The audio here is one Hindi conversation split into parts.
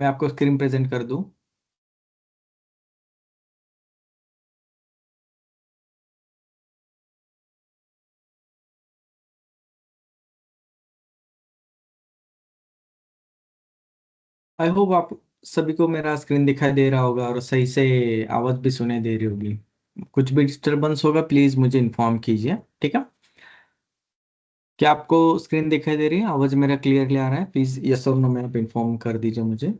मैं आपको स्क्रीन प्रेजेंट कर दूं। आई होप आप सभी को मेरा स्क्रीन दिखाई दे रहा होगा और सही से आवाज भी सुनाई दे रही होगी। कुछ भी डिस्टरबेंस होगा प्लीज मुझे इन्फॉर्म कीजिए, ठीक है। क्या आपको स्क्रीन दिखाई दे रही है, आवाज मेरा क्लियरली आ रहा है? प्लीज यस और नो में आप इन्फॉर्म कर दीजिए मुझे।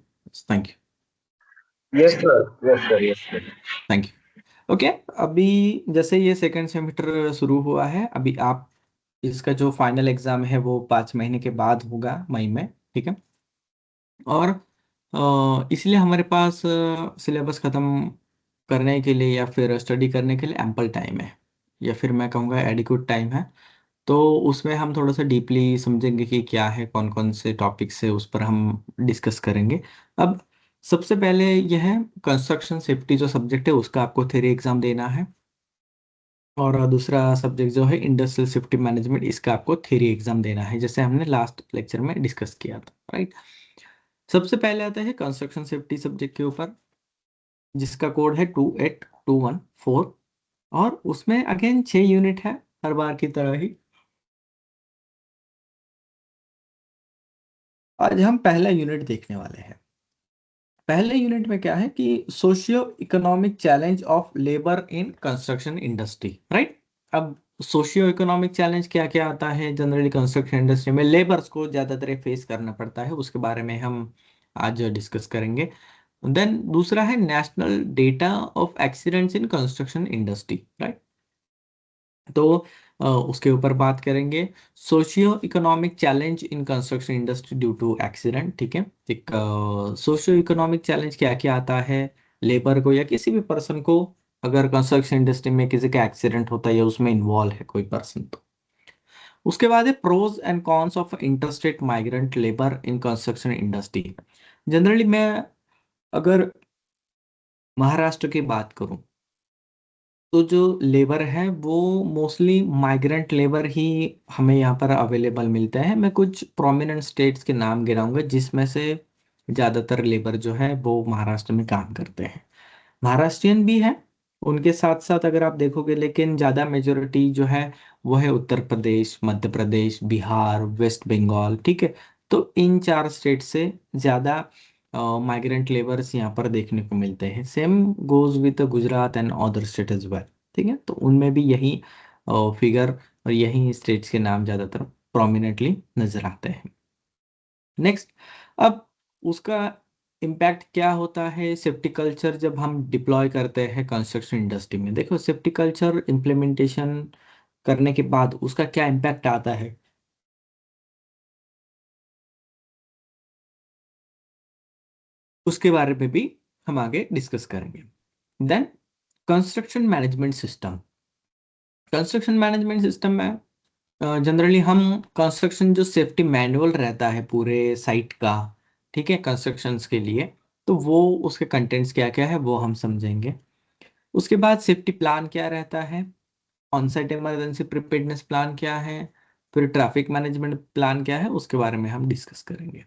Thank you. Yes sir, yes sir, yes sir. Thank you. Okay. अभी जैसे ये सेकेंड सेमेस्टर शुरू हुआ है, अभी आप इसका जो फाइनल एग्जाम है वो 5 महीने के बाद होगा, मई में, ठीक है। और इसलिए हमारे पास सिलेबस खत्म करने के लिए या फिर स्टडी करने के लिए एम्पल टाइम है, या फिर मैं कहूँगा एडिक्वेट टाइम है। तो उसमें हम थोड़ा सा डीपली समझेंगे कि क्या है, कौन कौन से टॉपिक्स है, उस पर हम डिस्कस करेंगे। अब सबसे पहले यह है कंस्ट्रक्शन सेफ्टी जो सब्जेक्ट है उसका आपको थ्योरी एग्जाम देना है। और दूसरा सब्जेक्ट जो है इंडस्ट्रियल सेफ्टी मैनेजमेंट, इसका आपको थ्योरी एग्जाम देना है, जैसे हमने लास्ट लेक्चर में डिस्कस किया था, राइट। सबसे पहले आता है कंस्ट्रक्शन सेफ्टी सब्जेक्ट के ऊपर, जिसका कोड है 28214। और उसमें अगेन 6 यूनिट है, हर बार की तरह ही। आज हम पहला यूनिट देखने वाले हैं। पहले यूनिट में क्या है कि socio economic challenge of labour in construction industry, right. अब सोशियो इकोनॉमिक चैलेंज क्या क्या आता है जनरली कंस्ट्रक्शन इंडस्ट्री में, लेबर्स को ज्यादातर फेस करना पड़ता है, उसके बारे में हम आज डिस्कस करेंगे। देन दूसरा है national data of accidents in construction industry, right. तो उसके ऊपर बात करेंगे। Socio economic challenge in construction industry due to accident, ठीक है। एक सोशियो इकोनॉमिक चैलेंज क्या क्या आता है लेबर को या किसी भी पर्सन को, अगर कंस्ट्रक्शन इंडस्ट्री में किसी का एक्सीडेंट होता है या उसमें इन्वॉल्व है कोई पर्सन, तो उसके बाद है pros and cons of interstate migrant labour in construction industry. Generally मैं अगर महाराष्ट्र की बात करूं, तो जो लेबर है वो मोस्टली माइग्रेंट लेबर ही हमें यहाँ पर अवेलेबल मिलते हैं। मैं कुछ प्रोमिनेंट स्टेट्स के नाम गिनाऊंगा जिसमें से ज़्यादातर लेबर जो है वो महाराष्ट्र में काम करते हैं। महाराष्ट्रियन भी है उनके साथ साथ अगर आप देखोगे, लेकिन ज़्यादा मेजोरिटी जो है वो है उत्तर प्रदेश, मध्य प्रदेश, बिहार, वेस्ट बंगाल, ठीक है। तो इन 4 स्टेट से ज़्यादा माइग्रेंट लेबर्स यहाँ पर देखने को मिलते हैं। Same goes with Gujarat and other state as well, ठीक है। तो उनमें भी यही फिगर और यही स्टेट्स के नाम ज़्यादातर प्रोमिनेंटली नजर आते हैं। नेक्स्ट, अब उसका इम्पैक्ट क्या होता है सेफ्टी कल्चर जब हम डिप्लॉय करते हैं कंस्ट्रक्शन इंडस्ट्री में। देखो सेफ्टी कल्चर इम्प्लीमेंटेशन करने के बाद उसका क्या इम्पैक्ट आता है, उसके बारे में भी हम आगे डिस्कस करेंगे। Then construction management system. Construction management system में जनरली हम कंस्ट्रक्शन जो सेफ्टी मैनुअल रहता है पूरे साइट का, ठीक है, कंस्ट्रक्शंस के लिए, तो वो उसके कंटेंट्स क्या क्या है वो हम समझेंगे। उसके बाद सेफ्टी प्लान क्या रहता है, on site emergency preparedness plan क्या है, फिर ट्रैफिक मैनेजमेंट प्लान क्या है, उसके बारे में हम डिस्कस करेंगे।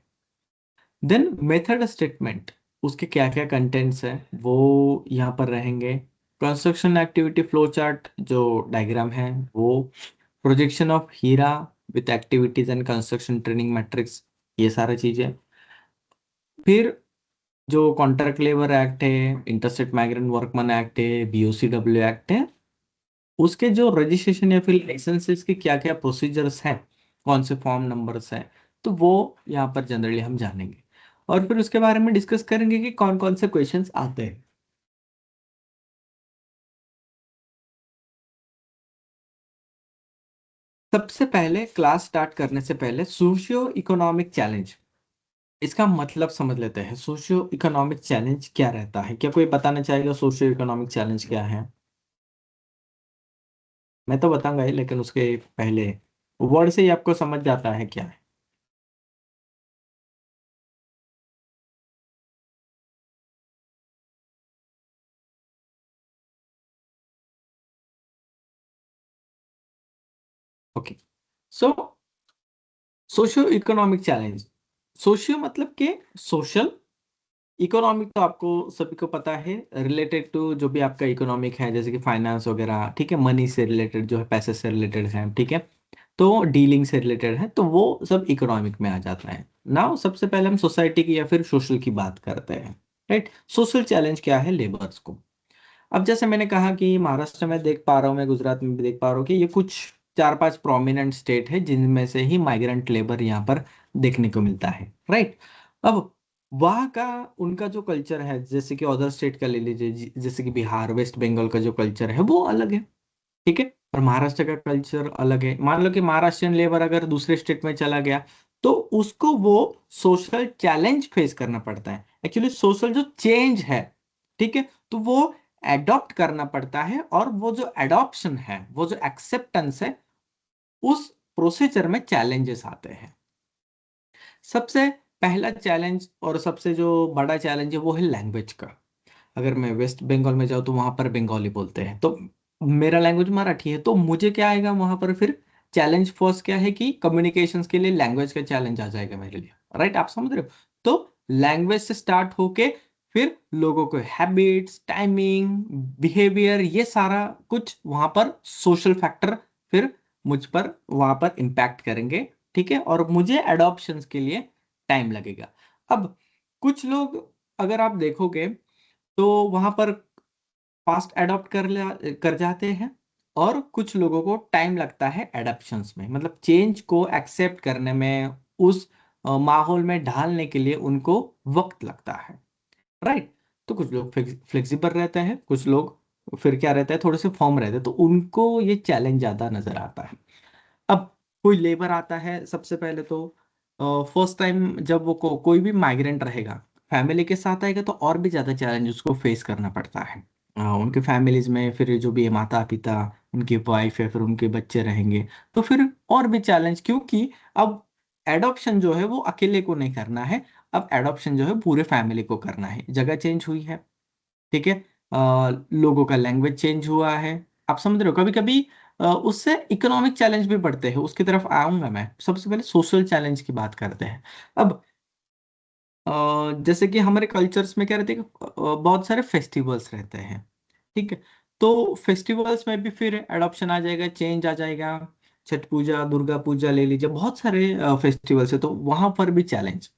देन मेथड स्टेटमेंट, उसके क्या क्या कंटेंट्स हैं वो यहाँ पर रहेंगे। कंस्ट्रक्शन एक्टिविटी फ्लो चार्ट जो डायग्राम है वो, projection of HIRA with activities and construction training matrix, ये सारी चीजें। फिर जो कॉन्ट्रैक्ट लेबर एक्ट है, इंटरस्टेट माइग्रेंट वर्कमैन एक्ट है, बीओसीडब्ल्यू एक्ट है, उसके जो रजिस्ट्रेशन या फिर लाइसेंसेस के क्या क्या प्रोसीजर्स हैं, कौन से फॉर्म नंबर्स हैं, तो वो यहाँ पर जनरली हम जानेंगे। और फिर उसके बारे में डिस्कस करेंगे कि कौन कौन से क्वेश्चंस आते हैं। सबसे पहले क्लास स्टार्ट करने से पहले सोशियो इकोनॉमिक चैलेंज, इसका मतलब समझ लेते हैं। सोशियो इकोनॉमिक चैलेंज क्या रहता है, क्या कोई बताना चाहेगा सोशियो इकोनॉमिक चैलेंज क्या है? मैं तो बताऊंगा ही, लेकिन उसके पहले वर्ड से ही आपको समझ जाता है क्या है। ओके। सो सोशियो इकोनॉमिक चैलेंज, सोशियो मतलब के सोशल, इकोनॉमिक तो आपको सभी को पता है, रिलेटेड टू जो भी आपका इकोनॉमिक है, जैसे कि फाइनेंस वगैरह, ठीक है, मनी से रिलेटेड जो है, पैसे से रिलेटेड है, ठीक है, तो डीलिंग से रिलेटेड है, तो वो सब इकोनॉमिक में आ जाता है। नाउ सबसे पहले हम सोसाइटी की या फिर सोशल की बात करते हैं, राइट। सोशल चैलेंज क्या है लेबर्स को? अब जैसे मैंने कहा कि महाराष्ट्र में देख पा रहा हूँ, मैं गुजरात में भी देख पा रहा हूँ कि ये कुछ 4-5 प्रोमिनेंट स्टेट है जिनमें से ही माइग्रेंट लेबर यहाँ पर देखने को मिलता है, राइट। अब वहाँ का उनका जो कल्चर है, जैसे कि अदर स्टेट का ले लीजिए, जैसे कि बिहार, वेस्ट बंगाल का जो कल्चर है वो अलग है, ठीक है, और महाराष्ट्र का कल्चर अलग है। मान लो कि महाराष्ट्रियन लेबर अगर दूसरे स्टेट में चला गया, तो उसको वो सोशल चैलेंज फेस करना पड़ता है, एक्चुअली सोशल जो चेंज है, ठीक है, तो वो एडॉप्ट करना पड़ता है, और वो जो एडॉप्शन है, वो जो एक्सेप्टेंस है, उस प्रोसीजर में चैलेंजेस आते हैं। सबसे पहला चैलेंज और सबसे जो बड़ा चैलेंज है वो है लैंग्वेज का। अगर मैं वेस्ट बंगाल में जाऊँ तो वहां पर बंगाली बोलते हैं, तो मेरा लैंग्वेज मराठी है, तो मुझे क्या आएगा वहां पर फिर? चैलेंज फर्स्ट क्या है कि कम्युनिकेशंस के लिए लैंग्वेज का चैलेंज आ जाएगा मेरे लिए, राइट, आप समझ रहे हो? तो लैंग्वेज से स्टार्ट होके फिर लोगों को हैबिट्स, टाइमिंग, बिहेवियर, ये सारा कुछ वहां पर सोशल फैक्टर फिर मुझ पर वहां पर इम्पैक्ट करेंगे, ठीक है, और मुझे एडॉप्शंस के लिए टाइम लगेगा। अब कुछ लोग, अगर आप देखोगे, तो वहां पर फास्ट अडॉप्ट कर जाते हैं, और कुछ लोगों को टाइम लगता है एडॉप्शंस में, मतलब चेंज को एक्सेप्ट करने में, उस माहौल में ढालने के लिए उनको वक्त लगता है, राइट। तो कुछ लोग फ्लेक्सिबल रहते हैं, कुछ लोग फिर क्या रहता है, थोड़े से फॉर्म रहते हैं, तो उनको ये चैलेंज ज्यादा नजर आता है। अब कोई लेबर आता है, सबसे पहले तो फर्स्ट टाइम जब वो कोई भी माइग्रेंट रहेगा, फैमिली के साथ आएगा, तो और भी ज्यादा चैलेंज उसको फेस करना पड़ता है। उनके फैमिलीज में फिर जो भी माता पिता, उनकी वाइफ है, फिर उनके बच्चे रहेंगे, तो फिर और भी चैलेंज, क्योंकि अब एडॉप्शन जो है वो अकेले को नहीं करना है, अब एडॉप्शन जो है पूरे फैमिली को करना है, जगह चेंज हुई है, ठीक है, लोगों का लैंग्वेज चेंज हुआ है, आप समझ रहे हो, कभी कभी उससे इकोनॉमिक चैलेंज भी बढ़ते हैं, उसकी तरफ आऊंगा मैं। सबसे पहले सोशल चैलेंज की बात करते हैं। अब जैसे कि हमारे कल्चर्स में क्या रहते हैं कि बहुत सारे फेस्टिवल्स रहते हैं, ठीक है, तो फेस्टिवल्स में भी फिर एडॉप्शन आ जाएगा, चेंज आ जाएगा। छठ पूजा, दुर्गा पूजा ले लीजिए, बहुत सारे फेस्टिवल्स है, तो वहां पर भी चैलेंज,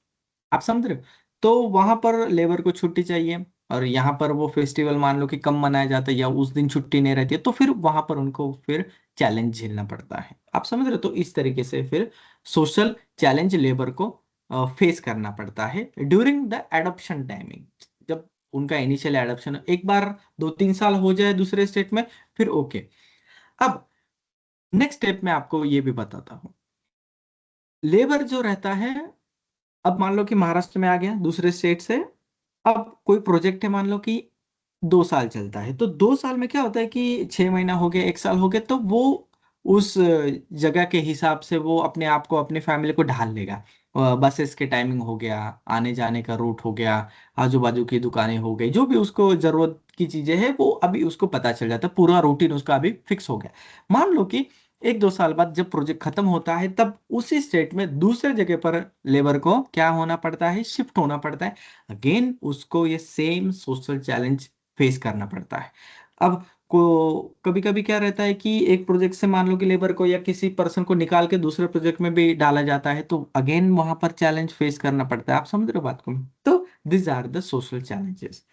आप समझ रहे हो? तो वहां पर लेबर को छुट्टी चाहिए, और यहाँ पर वो फेस्टिवल मान लो कि कम मनाया जाता है, या उस दिन छुट्टी नहीं रहती है, तो फिर वहां पर उनको फिर चैलेंज झेलना पड़ता है, आप समझ रहे हो? तो इस तरीके से फिर सोशल चैलेंज लेबर को फेस करना पड़ता है ड्यूरिंग द एडॉप्शन टाइमिंग। जब उनका इनिशियल एडॉप्शन एक बार 2-3 साल हो जाए दूसरे स्टेट में, फिर ओके। अब नेक्स्ट स्टेप में आपको ये भी बताता हूँ, लेबर जो रहता है, अब मान लो कि महाराष्ट्र में आ गया दूसरे स्टेट से, अब कोई प्रोजेक्ट है, मान लो कि 2 साल चलता है, तो 2 साल में क्या होता है कि 6 महीना हो गया, 1 साल हो गया, तो वो उस जगह के हिसाब से वो अपने आप को, अपनी फैमिली को ढाल लेगा। बसेस के टाइमिंग हो गया, आने जाने का रूट हो गया, आजू बाजू की दुकानें हो गई, जो भी उसको जरूरत की चीजें हैं वो अभी उसको पता चल जाता है, पूरा रूटीन उसका अभी फिक्स हो गया। मान लो कि 1-2 साल बाद जब प्रोजेक्ट खत्म होता है, तब उसी स्टेट में दूसरे जगह पर लेबर को क्या होना पड़ता है, शिफ्ट होना पड़ता है, अगेन उसको ये सेम सोशल चैलेंज फेस करना पड़ता है। अब को कभी कभी क्या रहता है कि एक प्रोजेक्ट से मान लो कि लेबर को या किसी पर्सन को निकाल के दूसरे प्रोजेक्ट में भी डाला जाता है, तो अगेन वहां पर चैलेंज फेस करना पड़ता है, आप समझ रहे हो बात को? तो this are the social challenges.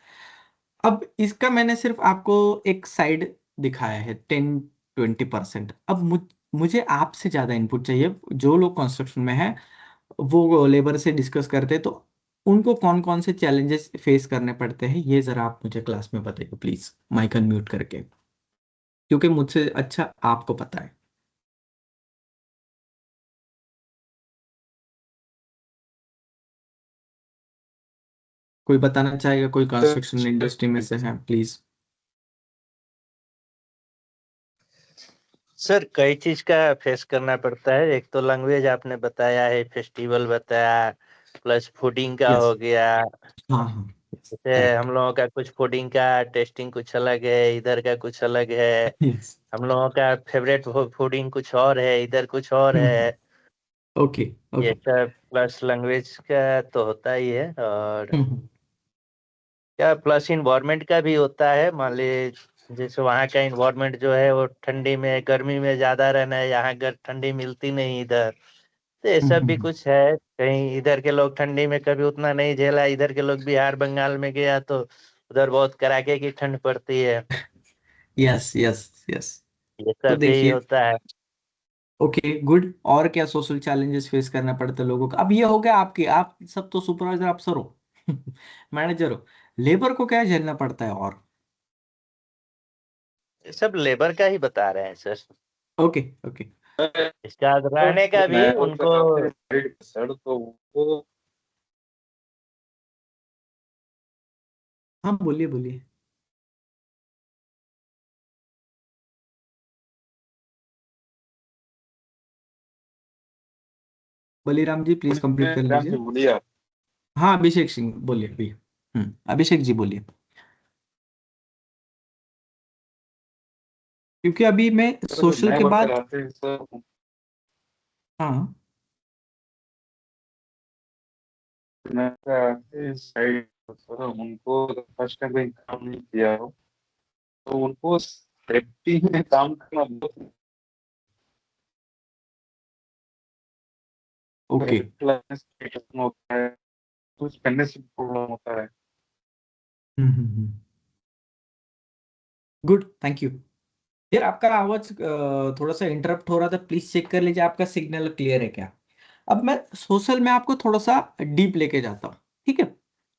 अब इसका मैंने सिर्फ आपको एक साइड दिखाया है, 10-20%। अब मुझे आपसे ज्यादा इनपुट चाहिए, जो लोग कंस्ट्रक्शन में है वो लेबर से डिस्कस करते हैं, तो उनको कौन कौन से चैलेंजेस फेस करने पड़ते हैं, ये जरा आप मुझे क्लास में बताइए प्लीज, माइक अनम्यूट करके, क्योंकि मुझसे अच्छा आपको पता है। कोई बताना चाहेगा, कोई कंस्ट्रक्शन इंडस्ट्री में से है, प्लीज। सर कई चीज का फेस करना पड़ता है। एक तो लैंग्वेज आपने बताया है, फेस्टिवल बताया, प्लस फूडिंग का यस। हो गया। हाँ हाँ, जैसे करेक्ट। हम लोगों का कुछ फूडिंग का टेस्टिंग कुछ अलग है, इधर का कुछ अलग है। यस। हम लोगों का फेवरेट फूडिंग कुछ और है, इधर कुछ और है। ओके ये ओके। सब प्लस लैंग्वेज का तो होता ही है। और क्या प्लस इन्वायरमेंट का भी होता है? मान लीजिए जैसे वहाँ का इन्वायरमेंट जो है वो ठंडी में गर्मी में ज्यादा रहना है, यहाँ ठंडी मिलती नहीं इधर, तो ये सब भी कुछ है। कहीं इधर के लोग ठंडी में कभी उतना नहीं झेला, इधर के लोग बिहार बंगाल में गया तो उधर बहुत कड़ाके की ठंड पड़ती है, यस यस यस। ये तो सब भी देखिए, होता है। ओके गुड, और क्या सोशल चैलेंजेस फेस करना पड़ता है लोगों को? अब ये हो गया आपके, आप सब तो सुपरवाइजर अफसर हो, मैनेजर हो, लेबर को क्या झेलना पड़ता है? और ये सब लेबर का ही बता रहे हैं सर। ओके ओके, इसका रहने का भी मैं उनको। सर तो वो हाँ बोलिए बोलिए, बलीराम जी प्लीज कंप्लीट कर ध्यान से लीजिए। बोलिए आप। हाँ अभिषेक सिंह बोलिए अभी। अभिषेक जी बोलिए, क्योंकि अभी मैं सर जो सोशल नए के वर्कर बाद। आते हैं सर, हाँ नए आते हैं साइड, सर उनको फर्स्ट टाइम कहीं काम नहीं किया हो तो उनको सेफ्टी में काम करना बहुत ओके, होता है, कुछ करने से प्रॉब्लम होता है। Good thank you. यार आपका आवाज थोड़ा सा इंटरप्ट हो रहा था, प्लीज चेक कर लीजिए आपका सिग्नल क्लियर है क्या। अब मैं सोशल में आपको थोड़ा सा डीप लेके जाता हूँ, ठीक है?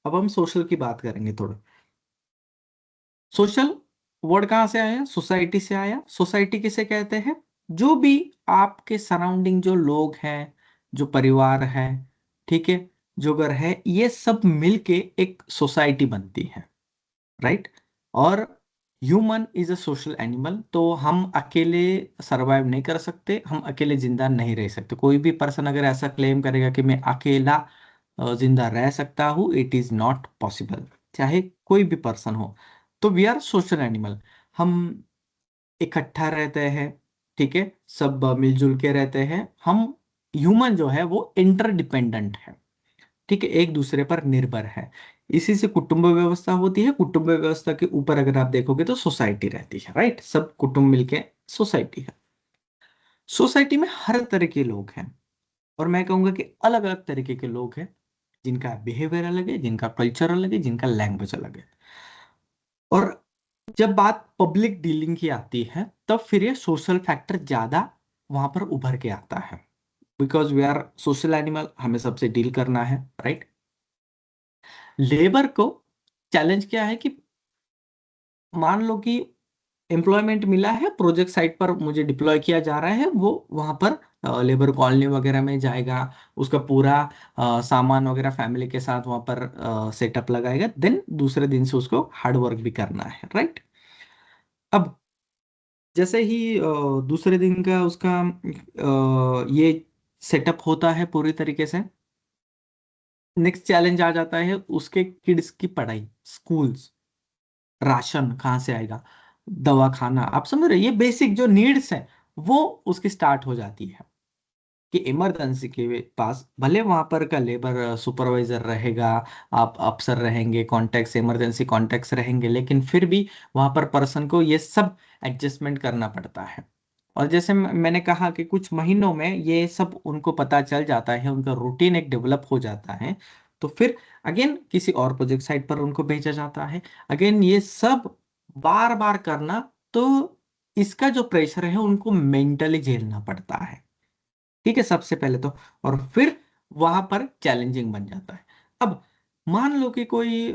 अब हम सोशल की बात करेंगे थोड़ा। सोशल वर्ड कहाँ से आया? सोसाइटी से आया। सोसाइटी किसे कहते हैं? जो भी आपके सराउंडिंग जो लोग हैं, जो परिवार है, ठीक है, जो घर है, ये सब मिलके एक सोसाइटी बनती है, राइट? और human is a social animal, तो हम अकेले सरवाइव नहीं कर सकते, हम अकेले जिंदा नहीं रह सकते। कोई भी पर्सन अगर ऐसा क्लेम करेगा कि मैं अकेला जिंदा रह सकता हूँ, इट इज नॉट पॉसिबल, चाहे कोई भी पर्सन हो। तो वी आर सोशल एनिमल, हम इकट्ठा रहते हैं, ठीक है, सब मिलजुल के रहते हैं। हम ह्यूमन जो है वो इंटरडिपेंडेंट है, ठीक है, एक दूसरे पर निर्भर है। इसी से कुटुंब व्यवस्था होती है। कुटुंब व्यवस्था के ऊपर अगर आप देखोगे तो सोसाइटी रहती है, राइट? सब कुटुंब मिलके सोसाइटी है। सोसाइटी में हर तरह के लोग हैं, और मैं कहूंगा कि अलग अलग तरीके के लोग हैं, जिनका बिहेवियर अलग है, जिनका कल्चर अलग है, जिनका लैंग्वेज अलग है। और जब बात पब्लिक डीलिंग की आती है, तब फिर ये सोशल फैक्टर ज्यादा वहां पर उभर के आता है, because we are social animal, हमें सबसे डील करना है, राइट? लेबर को चैलेंज क्या है कि मान लो कि एम्प्लॉयमेंट मिला है, प्रोजेक्ट साइट पर मुझे डिप्लॉय किया जा रहा है, वो वहां पर लेबर कॉलोनी वगैरह में जाएगा, उसका पूरा सामान वगैरह फैमिली के साथ वहां पर सेटअप लगाएगा, देन दूसरे दिन से उसको हार्ड वर्क भी करना है, राइट? अब जैसे ही दूसरे दिन का उसका ये सेटअप होता है पूरी तरीके से, नेक्स्ट चैलेंज आ जाता है उसके किड्स की पढ़ाई, स्कूल्स, राशन कहाँ से आएगा, दवा खाना, आप समझ रहे हैं? ये बेसिक जो नीड्स है वो उसकी स्टार्ट हो जाती है कि इमरजेंसी के पास भले वहां पर का लेबर सुपरवाइजर रहेगा, आप अफसर रहेंगे, कॉन्टेक्ट इमरजेंसी कॉन्टेक्ट रहेंगे, लेकिन फिर भी वहां पर पर्सन को ये सब एडजस्टमेंट करना पड़ता है। और जैसे मैंने कहा कि कुछ महीनों में ये सब उनको पता चल जाता है, उनका रूटीन एक डेवलप हो जाता है, तो फिर अगेन किसी और प्रोजेक्ट साइट पर उनको भेजा जाता है। अगेन ये सब बार बार करना, तो इसका जो प्रेशर है उनको मेंटली झेलना पड़ता है, ठीक है, सबसे पहले तो। और फिर वहां पर चैलेंजिंग बन जाता है। अब मान लो कि कोई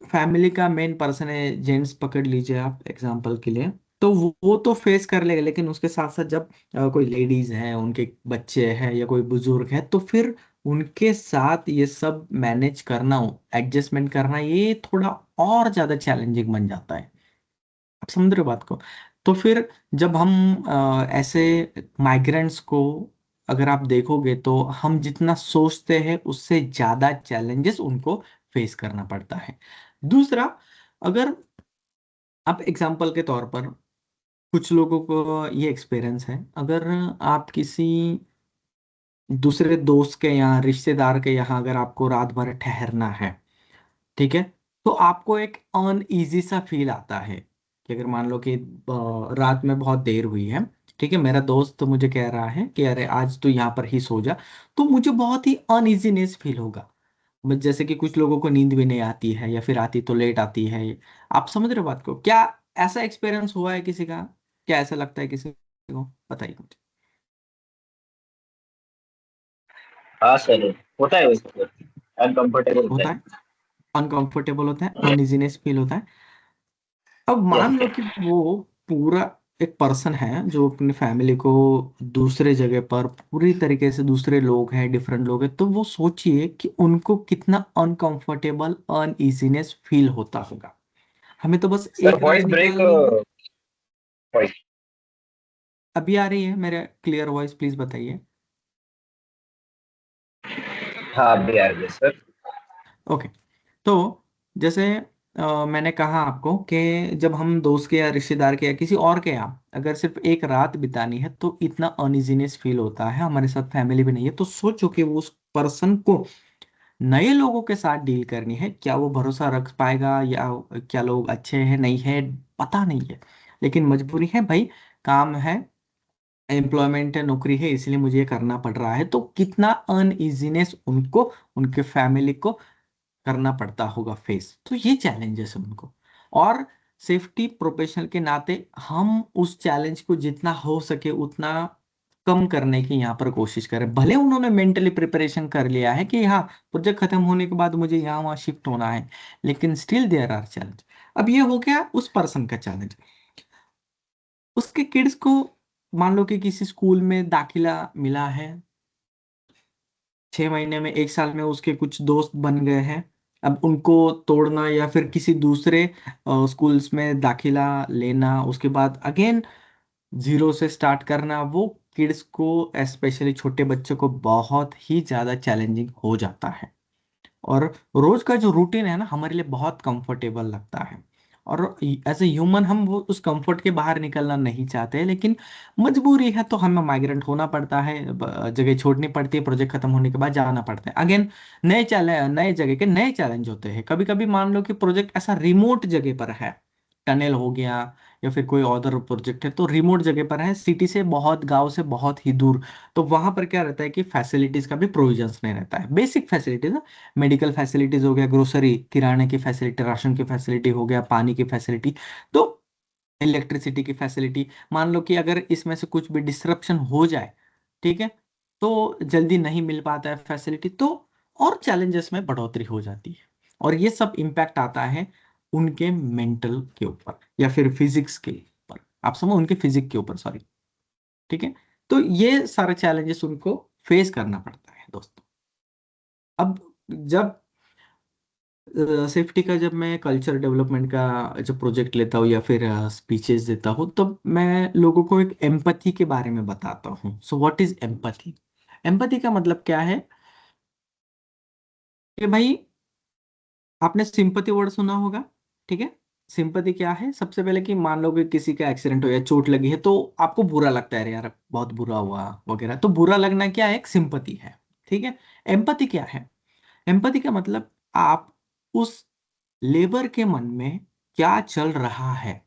फैमिली का मेन पर्सन है, जेंट्स पकड़ लीजिए आप एग्जांपल के लिए, तो वो तो फेस कर लेगा, लेकिन उसके साथ साथ जब कोई लेडीज हैं, उनके बच्चे हैं या कोई बुजुर्ग है, तो फिर उनके साथ ये सब मैनेज करना, एडजस्टमेंट करना, ये थोड़ा और ज्यादा चैलेंजिंग बन जाता है। आप समझ रहे हो बात को? तो फिर जब हम ऐसे माइग्रेंट्स को अगर आप देखोगे, तो हम जितना सोचते हैं उससे ज्यादा चैलेंजेस उनको फेस करना पड़ता है। दूसरा, अगर आप एग्जाम्पल के तौर पर, कुछ लोगों को ये एक्सपीरियंस है, अगर आप किसी दूसरे दोस्त के यहाँ, रिश्तेदार के यहाँ अगर आपको रात भर ठहरना है, ठीक है, तो आपको एक अनईजी सा फील आता है कि अगर मान लो कि रात में बहुत देर हुई है, ठीक है, मेरा दोस्त तो मुझे कह रहा है कि अरे आज तो यहाँ पर ही सो जा, तो मुझे बहुत ही अनईजीनेस फील होगा। जैसे कि कुछ लोगों को नींद भी नहीं आती है या फिर आती तो लेट आती है। आप समझ रहे हो बात को? क्या ऐसा एक्सपीरियंस हुआ है किसी का? क्या ऐसा लगता है किसी को? बताइए मुझे। हाँ सर, होता है वैसे सर, अनकंफर्टेबल होता होता है। है, अनकंफर्टेबल होता है, अनइजीनेस फील होता है। अब मान यस लो सर। कि वो पूरा एक पर्सन है जो अपनी फैमिली को दूसरे जगह पर पूरी तरीके से, दूसरे लोग हैं, डिफरेंट लोग हैं, तो वो सोचिए कि उनको कितना अनकंफर्टेबल, अनइजीनेस फील होता होगा। हमें तो बस सर एक रात वॉइस ब्रेक, निकालनी है। वॉइस। अभी आ रही है मेरे क्लियर वॉइस? प्लीज बताइए। हाँ अभी आ रही है सर। ओके, तो जैसे मैंने कहा आपको कि जब हम दोस्त के या रिश्तेदार के या किसी और के यहाँ अगर सिर्फ एक रात बितानी है तो इतना अनइजीनेस फील होता है। हमारे साथ फैमिली भी नहीं है, तो सोचो कि वो उस पर्सन को नए लोगों के साथ डील करनी है, क्या वो भरोसा रख पाएगा, या क्या लोग अच्छे हैं नहीं है, पता नहीं है। लेकिन मजबूरी है भाई, काम है, एम्प्लॉयमेंट है, नौकरी है, इसलिए मुझे ये करना पड़ रहा है। तो कितना अनइजीनेस उनको, उनके फैमिली को करना पड़ता होगा फेस। तो ये चैलेंजेस है उनको। और सेफ्टी प्रोफेशनल के नाते हम उस चैलेंज को जितना हो सके उतना कम करने की यहाँ पर कोशिश करें। भले उन्होंने मेंटली प्रिपरेशन कर लिया है कि हाँ, प्रोजेक्ट खत्म होने के बाद मुझे यहाँ वहाँ शिफ्ट होना है, लेकिन स्टिल देयर आर चैलेंज। अब ये हो गया उस पर्सन का चैलेंज। उसके किड्स को मान लो कि किसी स्कूल में दाखिला मिला है, 6 महीने में, 1 साल में उसके कुछ दोस्त बन गए हैं। अब उनको तोड़ना या फिर किसी दूसरे स्कूल्स में दाखिला लेना, उसके बाद अगेन जीरो से स्टार्ट करना, वो किड्स को, स्पेशली छोटे बच्चों को बहुत ही ज़्यादा चैलेंजिंग हो जाता है। और रोज का जो रूटीन है ना, हमारे लिए बहुत कंफर्टेबल लगता है। और एज ए ह्यूमन हम वो उस कंफर्ट के बाहर निकलना नहीं चाहते, लेकिन मजबूरी है तो हमें माइग्रेंट होना पड़ता है, जगह छोड़नी पड़ती है, प्रोजेक्ट खत्म होने के बाद जाना पड़ता है अगेन। नए चैलेंज, नए जगह के नए चैलेंज होते हैं। कभी कभी मान लो कि प्रोजेक्ट ऐसा रिमोट जगह पर है, टनल हो गया या फिर कोई अदर प्रोजेक्ट है तो रिमोट जगह पर है, सिटी से बहुत, गांव से बहुत ही दूर। तो वहां पर क्या रहता है कि फैसिलिटीज का भी प्रोविजंस नहीं रहता है, बेसिक फैसिलिटीज, मेडिकल फैसिलिटीज हो गया, ग्रोसरी किराने की फैसिलिटी, राशन की फैसिलिटी हो गया, पानी की फैसिलिटी, तो इलेक्ट्रिसिटी की फैसिलिटी। मान लो कि अगर इसमें से कुछ भी डिसरप्शन हो जाए, ठीक है, तो जल्दी नहीं मिल पाता है फैसिलिटी, तो और चैलेंजेस में बढ़ोतरी हो जाती है। और ये सब इम्पैक्ट आता है उनके मेंटल के ऊपर या फिर फिजिक्स के ऊपर, आप समझो, उनके फिजिक के ऊपर, सॉरी। ठीक है, तो ये सारे चैलेंजेस उनको फेस करना पड़ता है दोस्तों। अब जब सेफ्टी का, जब मैं कल्चर डेवलपमेंट का जब प्रोजेक्ट लेता हूँ या फिर स्पीचेस देता हूँ, तब मैं लोगों को एक एम्पथी के बारे में बताता हूँ। So what is empathy? Empathy का मतलब क्या है कि भाई, आपने सिंपथी वर्ड सुना होगा, ठीक है। सिंपथी क्या है? सबसे पहले कि मान लो कि किसी का एक्सीडेंट हो या चोट लगी है तो आपको बुरा लगता है, अरे यार बहुत बुरा हुआ वगैरह, तो बुरा लगना क्या है? एक सिंपथी है, ठीक है। एम्पथी क्या है? एम्पथी का मतलब आप उस लेबर के मन में क्या चल रहा है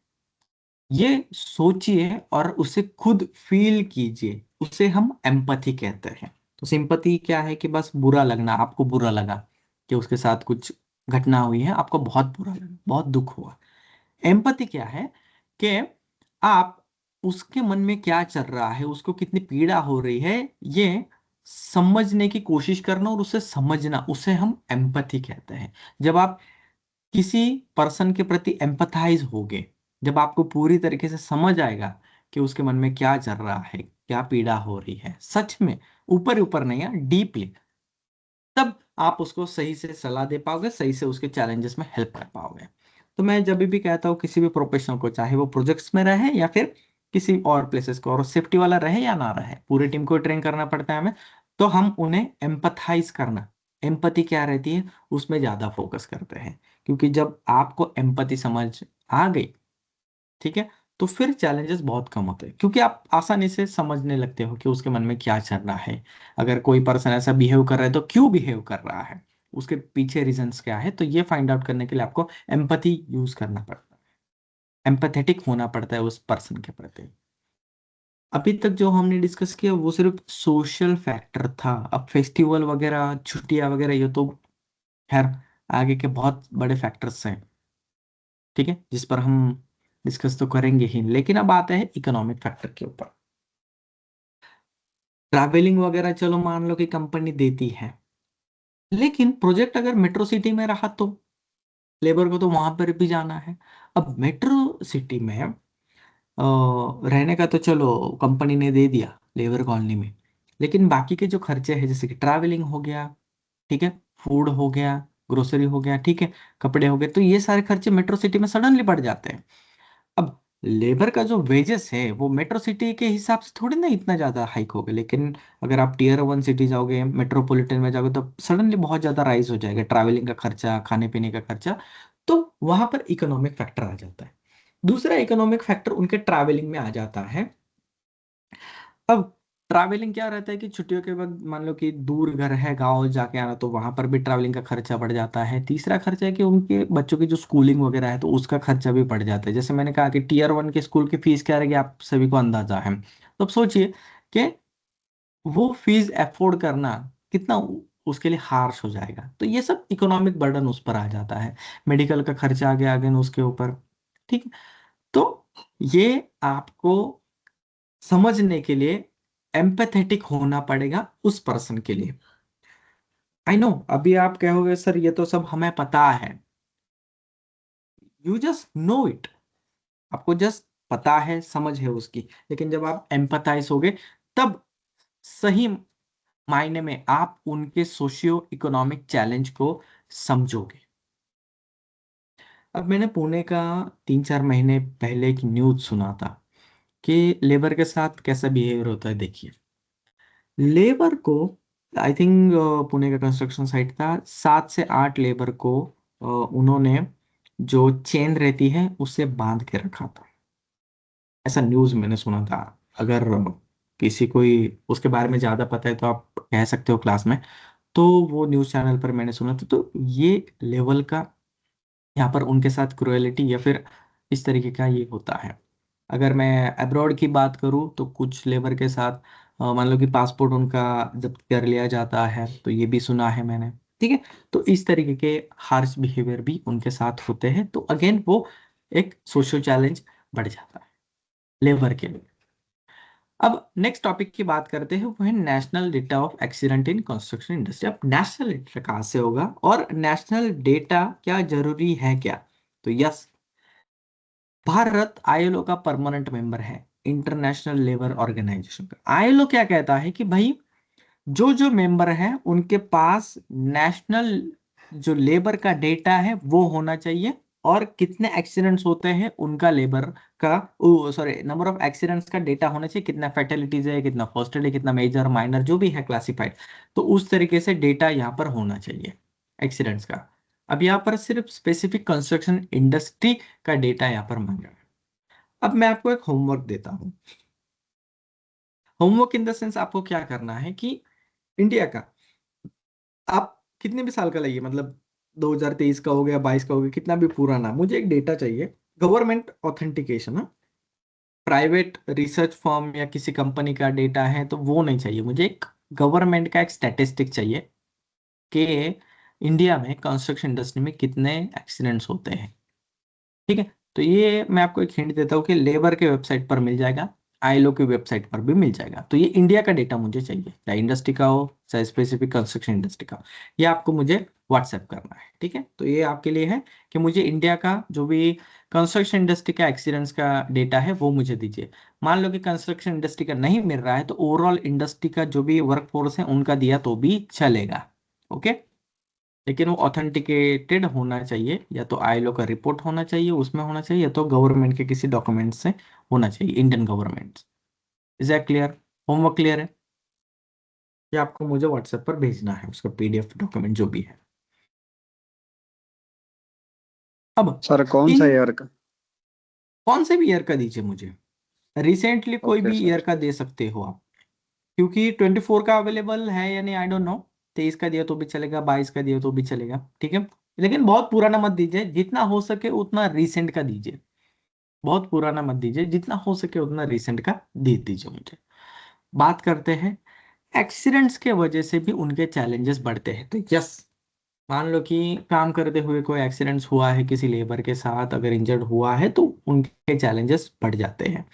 ये सोचिए और उसे खुद फील कीजिए, उसे हम एम्पथी कहते हैं। तो सिंपथी क्या है कि बस बुरा लगना, आपको बुरा लगा कि उसके साथ कुछ घटना हुई है, आपको बहुत बुरा लगा, बहुत दुख हुआ। एम्पथी क्या है कि आप उसके मन में क्या चल रहा है, उसको कितनी पीड़ा हो रही है, ये समझने की कोशिश करना और उसे समझना, उसे हम एम्पथी कहते हैं। जब आप किसी पर्सन के प्रति एम्पथाइज होगे, जब आपको पूरी तरीके से समझ आएगा कि उसके मन में क्या चल रहा है, क्या पीड़ा हो रही है, सच में, ऊपर ऊपर नहीं है, डीपली, तब आप उसको सही से सलाह दे पाओगे, सही से उसके चैलेंजेस में हेल्प कर पाओगे। तो मैं जब भी कहता हूँ किसी भी प्रोफेशनल को, चाहे वो प्रोजेक्ट्स में रहे या फिर किसी और प्लेसेस को, और सेफ्टी वाला रहे या ना रहे, पूरी टीम को ट्रेन करना पड़ता है हमें, तो हम उन्हें एम्पथाइज करना, एम्पथी क्या रहती है, उसमें ज्यादा फोकस करते हैं। क्योंकि जब आपको एम्पथी समझ आ गई, ठीक है, तो फिर चैलेंजेस बहुत कम होते हैं, क्योंकि आप आसानी से समझने लगते हो कि उसके मन में क्या चल रहा है। अगर कोई पर्सन ऐसा बिहेव कर रहा है तो क्यों बिहेव कर रहा है, उसके पीछे रीजंस क्या है, तो ये फाइंड आउट करने के लिए आपको एम्पैथी यूज करना पड़ता है, एम्पैथेटिक होना पड़ता है उस पर्सन के प्रति। अभी तक जो हमने डिस्कस किया वो सिर्फ सोशल फैक्टर था। अब फेस्टिवल वगैरह, छुट्टियां वगैरह, ये तो खैर आगे के बहुत बड़े फैक्टर्स हैं, ठीक है, जिस पर हम डिस्कस तो करेंगे ही। लेकिन अब आते हैं इकोनॉमिक फैक्टर के ऊपर। ट्रैवलिंग वगैरह चलो मान लो कि कंपनी देती है, लेकिन प्रोजेक्ट अगर मेट्रो सिटी में रहा तो लेबर को तो वहां पर भी जाना है। अब मेट्रो सिटी में रहने का तो चलो कंपनी ने दे दिया लेबर कॉलोनी में, लेकिन बाकी के जो खर्चे हैं जैसे कि ट्रैवलिंग हो गया, ठीक है, फूड हो गया, ग्रोसरी हो गया, ठीक है, कपड़े हो गए, तो ये सारे खर्चे मेट्रो सिटी में सडनली बढ़ जाते हैं। अब लेबर का जो वेजेस है वो मेट्रो सिटी के हिसाब से थोड़ी ना इतना ज्यादा हाइक होगा, लेकिन अगर आप टीयर 1 सिटी जाओगे, मेट्रोपॉलिटन में जाओगे, तो सडनली बहुत ज्यादा राइज हो जाएगा ट्रैवलिंग का खर्चा, खाने पीने का खर्चा। तो वहां पर इकोनॉमिक फैक्टर आ जाता है। दूसरा इकोनॉमिक फैक्टर उनके ट्रैवलिंग में आ जाता है। अब ट्रैवलिंग क्या रहता है कि छुट्टियों के वक्त मान लो कि दूर घर है, गांव जाके आना, तो वहां पर भी ट्रैवलिंग का खर्चा बढ़ जाता है। तीसरा खर्चा है कि उनके बच्चों की जो स्कूलिंग वगैरह है तो उसका खर्चा भी बढ़ जाता है। जैसे मैंने कहा कि टीयर 1 के स्कूल की फीस क्या रहेगी, आप सभी को अंदाजा है। तो अब सोचिए कि वो फीस अफोर्ड करना कितना उसके लिए हार्श हो जाएगा। तो ये सब इकोनॉमिक बर्डन उस पर आ जाता है। मेडिकल का खर्चा आ गया अगेन उसके ऊपर, ठीक है। तो ये आपको समझने के लिए एम्पैथेटिक होना पड़ेगा उस पर्सन के लिए। आई नो अभी आप कहोगे सर ये तो सब हमें पता है, यू जस्ट नो इट, आपको जस्ट पता है, समझ है उसकी, लेकिन जब आप एम्पैथाइज होगे तब सही मायने में आप उनके सोशियो इकोनॉमिक चैलेंज को समझोगे। अब मैंने पुणे का 3-4 महीने पहले एक न्यूज सुना था कि लेबर के साथ कैसा बिहेवियर होता है। देखिए, लेबर को, आई थिंक पुणे का कंस्ट्रक्शन साइट था, 7 से 8 लेबर को उन्होंने जो चेन रहती है उससे बांध के रखा था। ऐसा न्यूज मैंने सुना था। अगर किसी कोई उसके बारे में ज्यादा पता है तो आप कह सकते हो क्लास में। तो वो न्यूज चैनल पर मैंने सुना था। तो ये लेवल का यहाँ पर उनके साथ क्रुएलिटी या फिर इस तरीके का ये होता है। अगर मैं अब्रॉड की बात करूँ तो कुछ लेबर के साथ मान लो कि पासपोर्ट उनका जब्त कर लिया जाता है, तो ये भी सुना है मैंने, ठीक है। तो इस तरीके के हार्श बिहेवियर भी उनके साथ होते हैं। तो अगेन वो एक सोशल चैलेंज बढ़ जाता है लेबर के लिए। अब नेक्स्ट टॉपिक की बात करते हैं, वो है national data of accident in construction industry. अब नेशनल डेटा कहाँ से होगा और नेशनल डेटा क्या जरूरी है क्या? तो यस, भारत आईएलओ का परमानेंट मेंबर है, इंटरनेशनल लेबर ऑर्गेनाइजेशन का। आईएलओ क्या कहता है कि भाई जो जो मेंबर है उनके पास नेशनल जो लेबर का डेटा है वो होना चाहिए, और कितने एक्सीडेंट्स होते हैं उनका लेबर का, सॉरी, नंबर ऑफ एक्सीडेंट्स का डेटा होना चाहिए, कितना फैटेलिटीज है, कितना फर्स्ट एड है, कितना मेजर माइनर जो भी है क्लासिफाइड, तो उस तरीके से डेटा यहाँ पर होना चाहिए एक्सीडेंट्स का। अब यहाँ पर सिर्फ स्पेसिफिक कंस्ट्रक्शन इंडस्ट्री का डेटा यहाँ पर मांगा है। अब मैं आपको एक होमवर्क देता हूँ। होमवर्क इन द सेंस आपको क्या करना है कि इंडिया का आप कितने भी साल का लाइए, मतलब 2023 का हो गया, 22 का हो गया, कितना भी पुराना, मुझे एक डेटा चाहिए, government authentication, private research firm या किसी कंपनी का डेटा है तो वो नहीं चाहिए मुझे। एक गवर्नमेंट का एक स्टैटिस्टिक चाहिए कि इंडिया में कंस्ट्रक्शन इंडस्ट्री में कितने एक्सीडेंट्स होते हैं, ठीक है। तो ये मैं आपको एक हिंट देता हूँ कि लेबर के वेबसाइट पर मिल जाएगा, आईएलओ की वेबसाइट पर भी मिल जाएगा। तो ये इंडिया का डेटा मुझे चाहिए, चाहे इंडस्ट्री का हो चाहे स्पेसिफिक कंस्ट्रक्शन इंडस्ट्री का हो। ये आपको मुझे व्हाट्सएप करना है, ठीक है। तो ये आपके लिए है कि मुझे इंडिया का जो भी कंस्ट्रक्शन इंडस्ट्री का एक्सीडेंट्स का डेटा है वो मुझे दीजिए। मान लो कि कंस्ट्रक्शन इंडस्ट्री का नहीं मिल रहा है तो ओवरऑल इंडस्ट्री का जो भी वर्कफोर्स है उनका दिया तो भी चलेगा, ओके। लेकिन वो ऑथेंटिकेटेड होना चाहिए, या तो आईएलओ का रिपोर्ट होना चाहिए उसमें होना चाहिए, या तो गवर्नमेंट के किसी डॉक्यूमेंट से होना चाहिए, Indian government. Is that clear? Homework clear है? ये आपको मुझे व्हाट्सएप पर भेजना है उसका पीडीएफ डॉक्यूमेंट जो भी है। अब सर कौन सा इन ईयर का? कौन से भी ईयर का दीजिए मुझे, रिसेंटली कोई ओके भी सर। ईयर का दे सकते हो आप, क्योंकि 24 का अवेलेबल है या नहीं आई डोंट नो, 23 का दिया तो भी चलेगा, 22 का दिया तो भी चलेगा, ठीक है। लेकिन बहुत पुराना मत दीजिए, जितना हो सके उतना रिसेंट का दीजिए। बहुत पुराना मत दीजिए, जितना हो सके उतना रिसेंट का दे दीजिए मुझे। बात करते हैं एक्सीडेंट्स के वजह से भी उनके चैलेंजेस बढ़ते हैं। तो यस, मान लो कि काम करते हुए कोई एक्सीडेंट्स हुआ है किसी लेबर के साथ, अगर इंजर्ड हुआ है तो उनके चैलेंजेस बढ़ जाते हैं।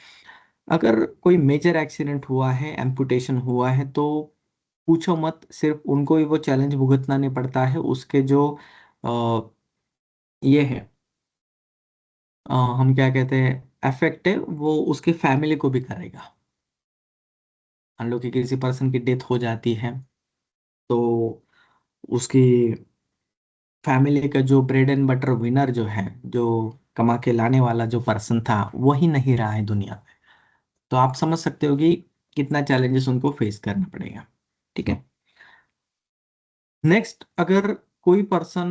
अगर कोई मेजर एक्सीडेंट हुआ है, एम्पुटेशन हुआ है, तो पूछो मत, सिर्फ उनको ही वो चैलेंज भुगतना नहीं पड़ता है, उसके जो अ, ये है, हम क्या कहते हैं, अफेक्ट है, वो उसकी फैमिली को भी करेगा। मान लो कि किसी पर्सन की डेथ हो जाती है, तो उसकी फैमिली का जो ब्रेड एंड बटर विनर जो है, जो कमा के लाने वाला जो पर्सन था, वही नहीं रहा है दुनिया में। तो आप समझ सकते हो कि कितना चैलेंजेस उनको फेस करना पड़ेगा, ठीक है। नेक्स्ट, अगर कोई पर्सन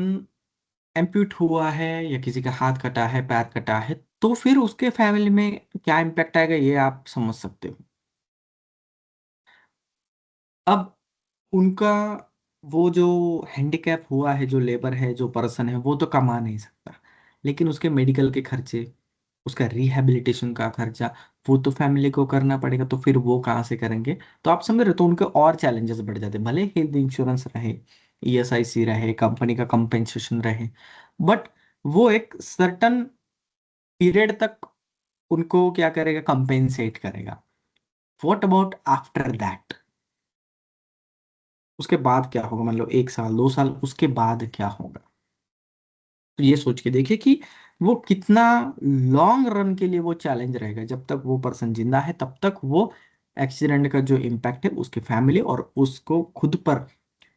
एम्प्यूट हुआ है या किसी का हाथ कटा है, पैर कटा है, तो फिर उसके फैमिली में क्या इम्पैक्ट आएगा, ये आप समझ सकते हो। अब उनका वो जो हैंडीकैप हुआ है, जो लेबर है, जो पर्सन है, वो तो कमा नहीं सकता, लेकिन उसके मेडिकल के खर्चे, उसका रिहैबिलिटेशन का खर्चा, वो तो फैमिली को करना पड़ेगा। तो फिर वो कहाँ से करेंगे? तो आप समझ रहे हो, तो उनके और चैलेंजेस बढ़ जाते हैं। भले हेल्थ इंश्योरेंस रहे, ईएसआईसी रहे, कंपनी का कंपेंसेशन रहे, बट वो एक सर्टन पीरियड तक उनको क्या करेगा, कंपेंसेट करेगा। What about after that? उसके बाद क्या होगा? मतलब 1 साल 2 साल उसके बाद क्या होगा? तो ये सोच के देखिए कि वो कितना लॉन्ग रन के लिए वो चैलेंज रहेगा। जब तक वो पर्सन जिंदा है तब तक वो एक्सीडेंट का जो इम्पैक्ट है उसके फैमिली और उसको खुद पर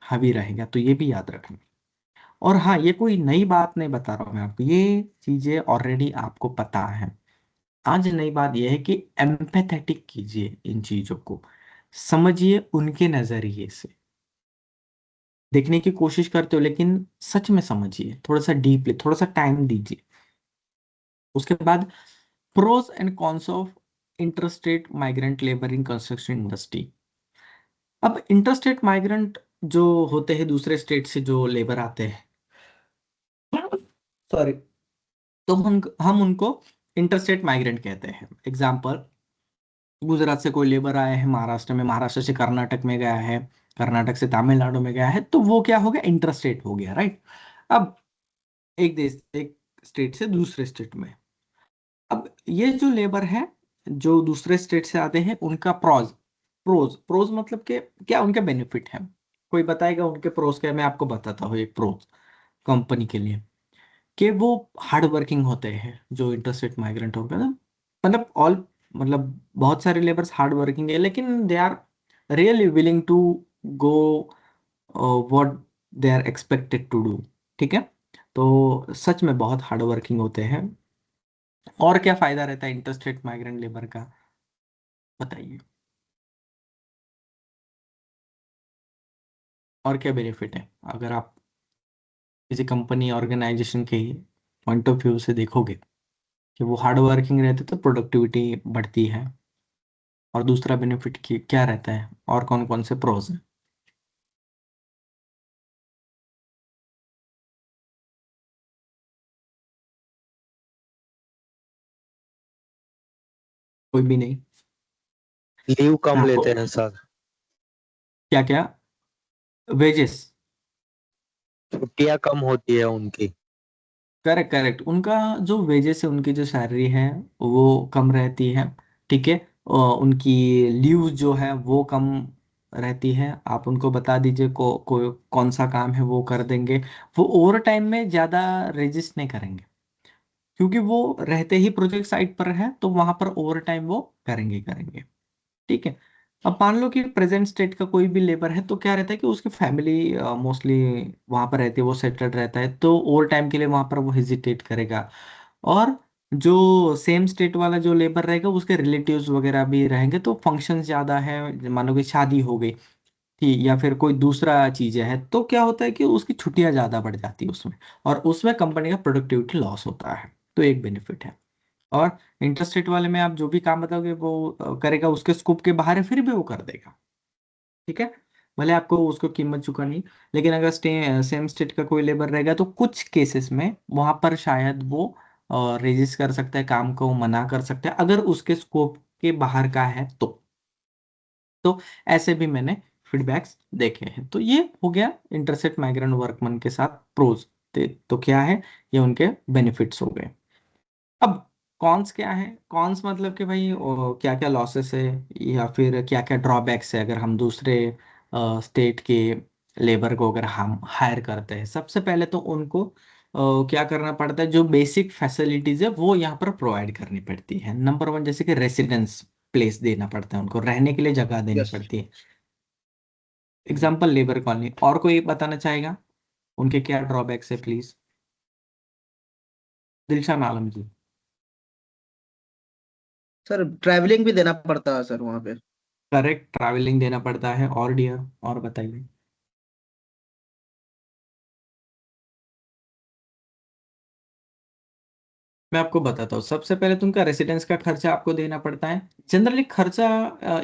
हावी रहेगा। तो ये भी याद रखना। और हाँ, ये कोई नई बात नहीं बता रहा हूँ मैं आपको, ये चीजें ऑलरेडी आपको पता है। आज नई बात यह है कि एम्पैथेटिक कीजिए, इन चीजों को समझिए, उनके नजरिए से देखने की कोशिश करते हो, लेकिन सच में समझिए, थोड़ा सा डीपली, थोड़ा सा टाइम दीजिए। उसके बाद pros and cons of interstate migrant labour in construction industry. अब इंटरस्टेट माइग्रेंट जो होते हैं, दूसरे स्टेट से जो लेबर आते हैं, सॉरी, तो हम उनको इंटरस्टेट माइग्रेंट कहते हैं। एग्जाम्पल, गुजरात से कोई लेबर आया है महाराष्ट्र में, महाराष्ट्र से कर्नाटक में गया है, कर्नाटक से तमिलनाडु में गया है, तो वो क्या हो गया, इंटरस्टेट हो गया, राइट। अब एक देश, एक स्टेट से दूसरे स्टेट में, अब ये जो लेबर है जो दूसरे स्टेट से आते हैं, उनका प्रोज, प्रोज मतलब के क्या उनके बेनिफिट है? कोई बताएगा उनके प्रोज क्या? मैं आपको बताता हूँ एक प्रोज कंपनी के लिए, कि वो हार्ड वर्किंग होते हैं जो इंटरस्टेट माइग्रेंट हो गए ना। मतलब ऑल, मतलब बहुत सारे लेबर्स हार्ड वर्किंग है, लेकिन they are really willing to go what they are expected to do, ठीक है। तो सच में बहुत हार्ड वर्किंग होते हैं। और क्या फायदा रहता है इंटरस्टेट माइग्रेंट लेबर का, बताइए? और क्या बेनिफिट है अगर आप किसी कंपनी ऑर्गेनाइजेशन के पॉइंट ऑफ व्यू से देखोगे, कि वो हार्ड वर्किंग रहते तो प्रोडक्टिविटी बढ़ती है। और दूसरा बेनिफिट क्या रहता है, और कौन कौन से प्रोज हैं? कोई भी नहीं? लीव कम आपको लेते हैं सर। क्या क्या? वेजेस? छुट्टियां कम होती है उनकी। करेक्ट करेक्ट, उनका जो वेजेस है, उनकी जो सैलरी है वो कम रहती है, ठीक है। और उनकी लीव जो है वो कम रहती है। आप उनको बता दीजिए कौन सा काम है वो कर देंगे। वो ओवर टाइम में ज़्यादा रेजिस्ट नहीं करेंगे, क्योंकि वो रहते ही प्रोजेक्ट साइट पर है, तो वहां पर ओवर टाइम वो करेंगे करेंगे, ठीक है। अब मान लो कि प्रेजेंट स्टेट का कोई भी लेबर है, तो क्या रहता है कि उसकी फैमिली मोस्टली वहां पर रहती है, वो सेटल्ड रहता है, तो ओवर टाइम के लिए वहां पर वो हेजिटेट करेगा। और जो सेम स्टेट वाला जो लेबर रहेगा, उसके रिलेटिव्स वगैरह भी रहेंगे, तो फंक्शन ज्यादा है, मान लो कि शादी हो गई थी या फिर कोई दूसरा चीजें है, तो क्या होता है कि उसकी छुट्टियां ज्यादा बढ़ जाती है उसमें, और उसमें कंपनी का प्रोडक्टिविटी लॉस होता है। तो एक बेनिफिट है। और इंटरेस्टेड वाले में आप जो भी काम बताओगे वो करेगा, उसके स्कोप के बाहर है फिर भी वो कर देगा, ठीक है। भले आपको उसको कीमत चुकानी, लेकिन अगर सेम स्टेट का कोई लेबर रहेगा तो कुछ केसेस में वहां पर शायद वो रेजिस्ट कर सकता है, काम को मना कर सकता है अगर उसके स्कोप के बाहर का है तो ऐसे भी मैंने फीडबैक्स देखे हैं। तो ये हो गया इंटरसेट माइग्रेंट वर्कमैन के साथ प्रोज। तो क्या है, ये उनके बेनिफिट्स हो गए। अब कॉन्स क्या है? कॉन्स मतलब कि भाई क्या क्या लॉसेस है या फिर क्या क्या ड्रॉबैक्स है अगर हम दूसरे स्टेट के लेबर को अगर हम हायर करते हैं। सबसे पहले तो उनको क्या करना पड़ता है, जो बेसिक फैसिलिटीज है वो यहाँ पर प्रोवाइड करनी पड़ती है। नंबर वन, जैसे कि रेसिडेंस प्लेस देना पड़ता है, उनको रहने के लिए जगह देनी यस। पड़ती है। Example labour colony. और कोई बताना चाहेगा उनके क्या ड्रॉबैक्स है? Please, Dilshan Alam ji. Sir travelling भी देना पड़ता है सर वहाँ पे। करेक्ट, ट्रैवलिंग देना पड़ता है। और डियर, और बताइए। मैं आपको बताता हूँ। सबसे पहले तो उनका रेसिडेंस का खर्चा आपको देना पड़ता है। जनरली खर्चा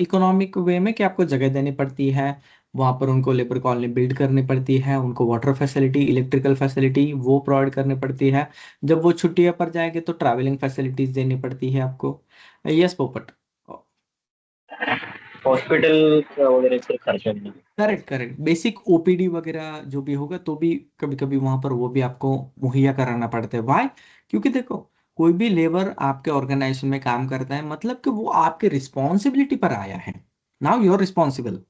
इकोनॉमिक वे में कि आपको जगह देनी पड़ती है, वहां पर उनको लेबर कॉलोनी बिल्ड करनी पड़ती है, उनको वाटर फैसिलिटी, इलेक्ट्रिकल फैसिलिटी वो प्रोवाइड करनी पड़ती है। जब वो छुट्टियों पर जाएंगे तो ट्रैवलिंग फैसिलिटीज देनी पड़ती है आपको। यस पोपट। हॉस्पिटल वगैरह से खर्चा नहीं। करेक्ट करेक्ट, बेसिक ओपीडी वगैरह जो भी होगा तो भी कभी कभी वहां पर वो भी आपको मुहैया कराना पड़ता है। वाई? क्योंकि देखो, कोई भी लेबर आपके ऑर्गेनाइजेशन में काम करता है मतलब कि वो आपके रिस्पॉन्सिबिलिटी पर आया है। Now you are responsible.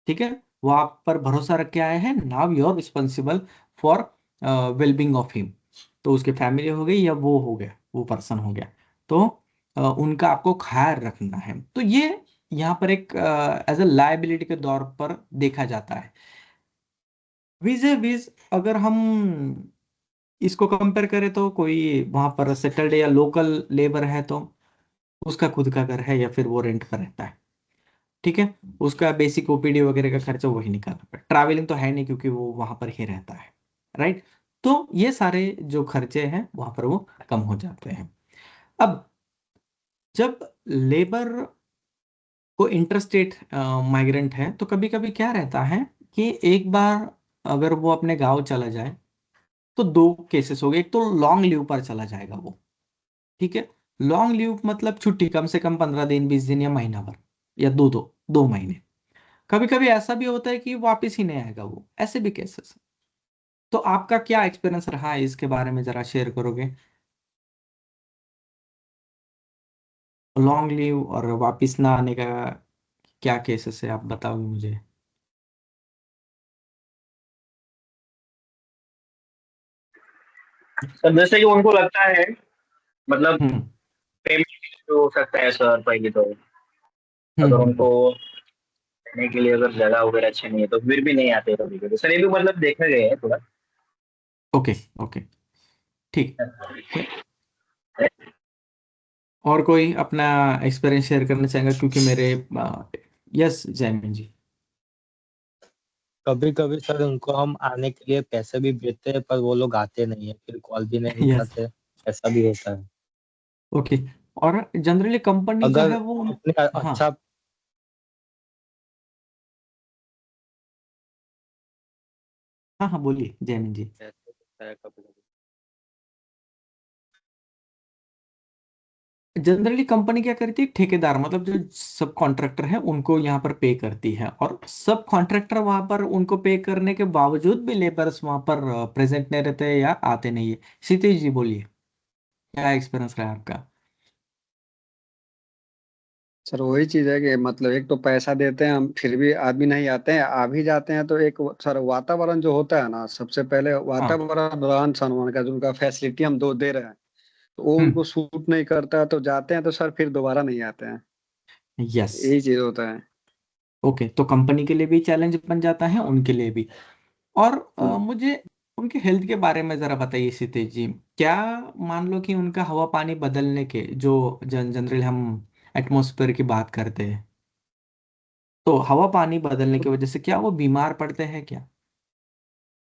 ठीक है, वो आप पर भरोसा रख के आया है। Now you are responsible for wellbeing of him. तो उसके फैमिली हो गई या वो हो गया, वो पर्सन हो गया, तो उनका आपको ख्याल रखना है। तो ये यहाँ पर एक एज अ लायबिलिटी के तौर पर देखा जाता है। विज विज अगर हम इसको कंपेयर करें तो कोई वहां पर सेटल्ड या लोकल लेबर है तो उसका खुद का घर है या फिर वो रेंट पर रहता है। ठीक है, उसका बेसिक ओपीडी वगैरह का खर्चा वही निकालना पड़ता है। ट्रैवलिंग तो है नहीं क्योंकि वो वहां पर ही रहता है। राइट? तो ये सारे जो खर्चे हैं वहां पर वो कम हो जाते हैं। अब जब लेबर को इंटरस्टेट माइग्रेंट है तो कभी कभी क्या रहता है कि एक बार अगर वो अपने गांव चला जाए तो दो केसेस हो गए। एक तो लॉन्ग लीव पर चला जाएगा वो। ठीक है, लॉन्ग लीव मतलब छुट्टी कम से कम 15 दिन, 20 दिन या महीना भर, या दो दो 2 महीने। कभी कभी ऐसा भी होता है कि वापस ही नहीं आएगा वो, ऐसे भी केसेस। तो आपका क्या एक्सपीरियंस रहा है इसके बारे में, जरा शेयर करोगे? लॉन्ग लीव और वापस ना आने का क्या केसेस है, आप बताओगे मुझे? सर जैसे कि उनको लगता है, मतलब हम्म पेमेंट हो सकता है सर पहले तो। हम्म अगर हम्म उनको रहने के लिए अगर जगह वगैरह अच्छी नहीं है तो फिर भी नहीं आते कभी कभी सर, ये भी मतलब देखा गया है थोड़ा। ओके ओके, ठीक है। और कोई अपना एक्सपीरियंस शेयर करना चाहेंगे? क्योंकि मेरे यस जयमीन जी। कभी कभी सर उनको हम आने के लिए पैसे भी भेजते हैं पर वो लोग आते नहीं है, फिर कॉल भी नहीं यस, उठाते। ऐसा भी होता है। ओके। और जनरली कंपनी जो अगर है वो अपने हाँ अच्छा हाँ हाँ, बोलिए जयमीन जी। पैसे देता है कभी कभी। जनरली कंपनी क्या करती है, ठेकेदार मतलब जो सब कॉन्ट्रैक्टर है उनको यहाँ पर पे करती है, और सब कॉन्ट्रैक्टर वहां पर उनको पे करने के बावजूद भी लेबर्स वहां पर प्रेजेंट नहीं रहते या आते नहीं है। क्षितिज जी बोलिए, क्या एक्सपीरियंस रहा है आपका? सर वही चीज है कि मतलब एक तो पैसा देते हैं हम फिर भी आदमी नहीं आते हैं, आ भी जाते हैं तो एक सर वातावरण जो होता है ना, सबसे पहले हाँ। वातावरण रहन सहन वहाँ का जो उनका फैसिलिटी हम दो दे रहे हैं तो वो हम्म। उनको सूट नहीं करता है तो जाते हैं तो सर फिर दोबारा नहीं आते हैं। यस। यही चीज होता है। ओके, तो कंपनी के लिए भी चैलेंज बन जाता है, उनके लिए भी। और मुझे उनके हेल्थ के बारे में जरा बताइए क्षितिज जी। क्या, मान लो कि उनका हवा पानी बदलने के जो जनरल हम एटमॉस्फेयर की बात करते हैं, तो हवा पानी बदलने की वजह से क्या वो बीमार पड़ते हैं क्या?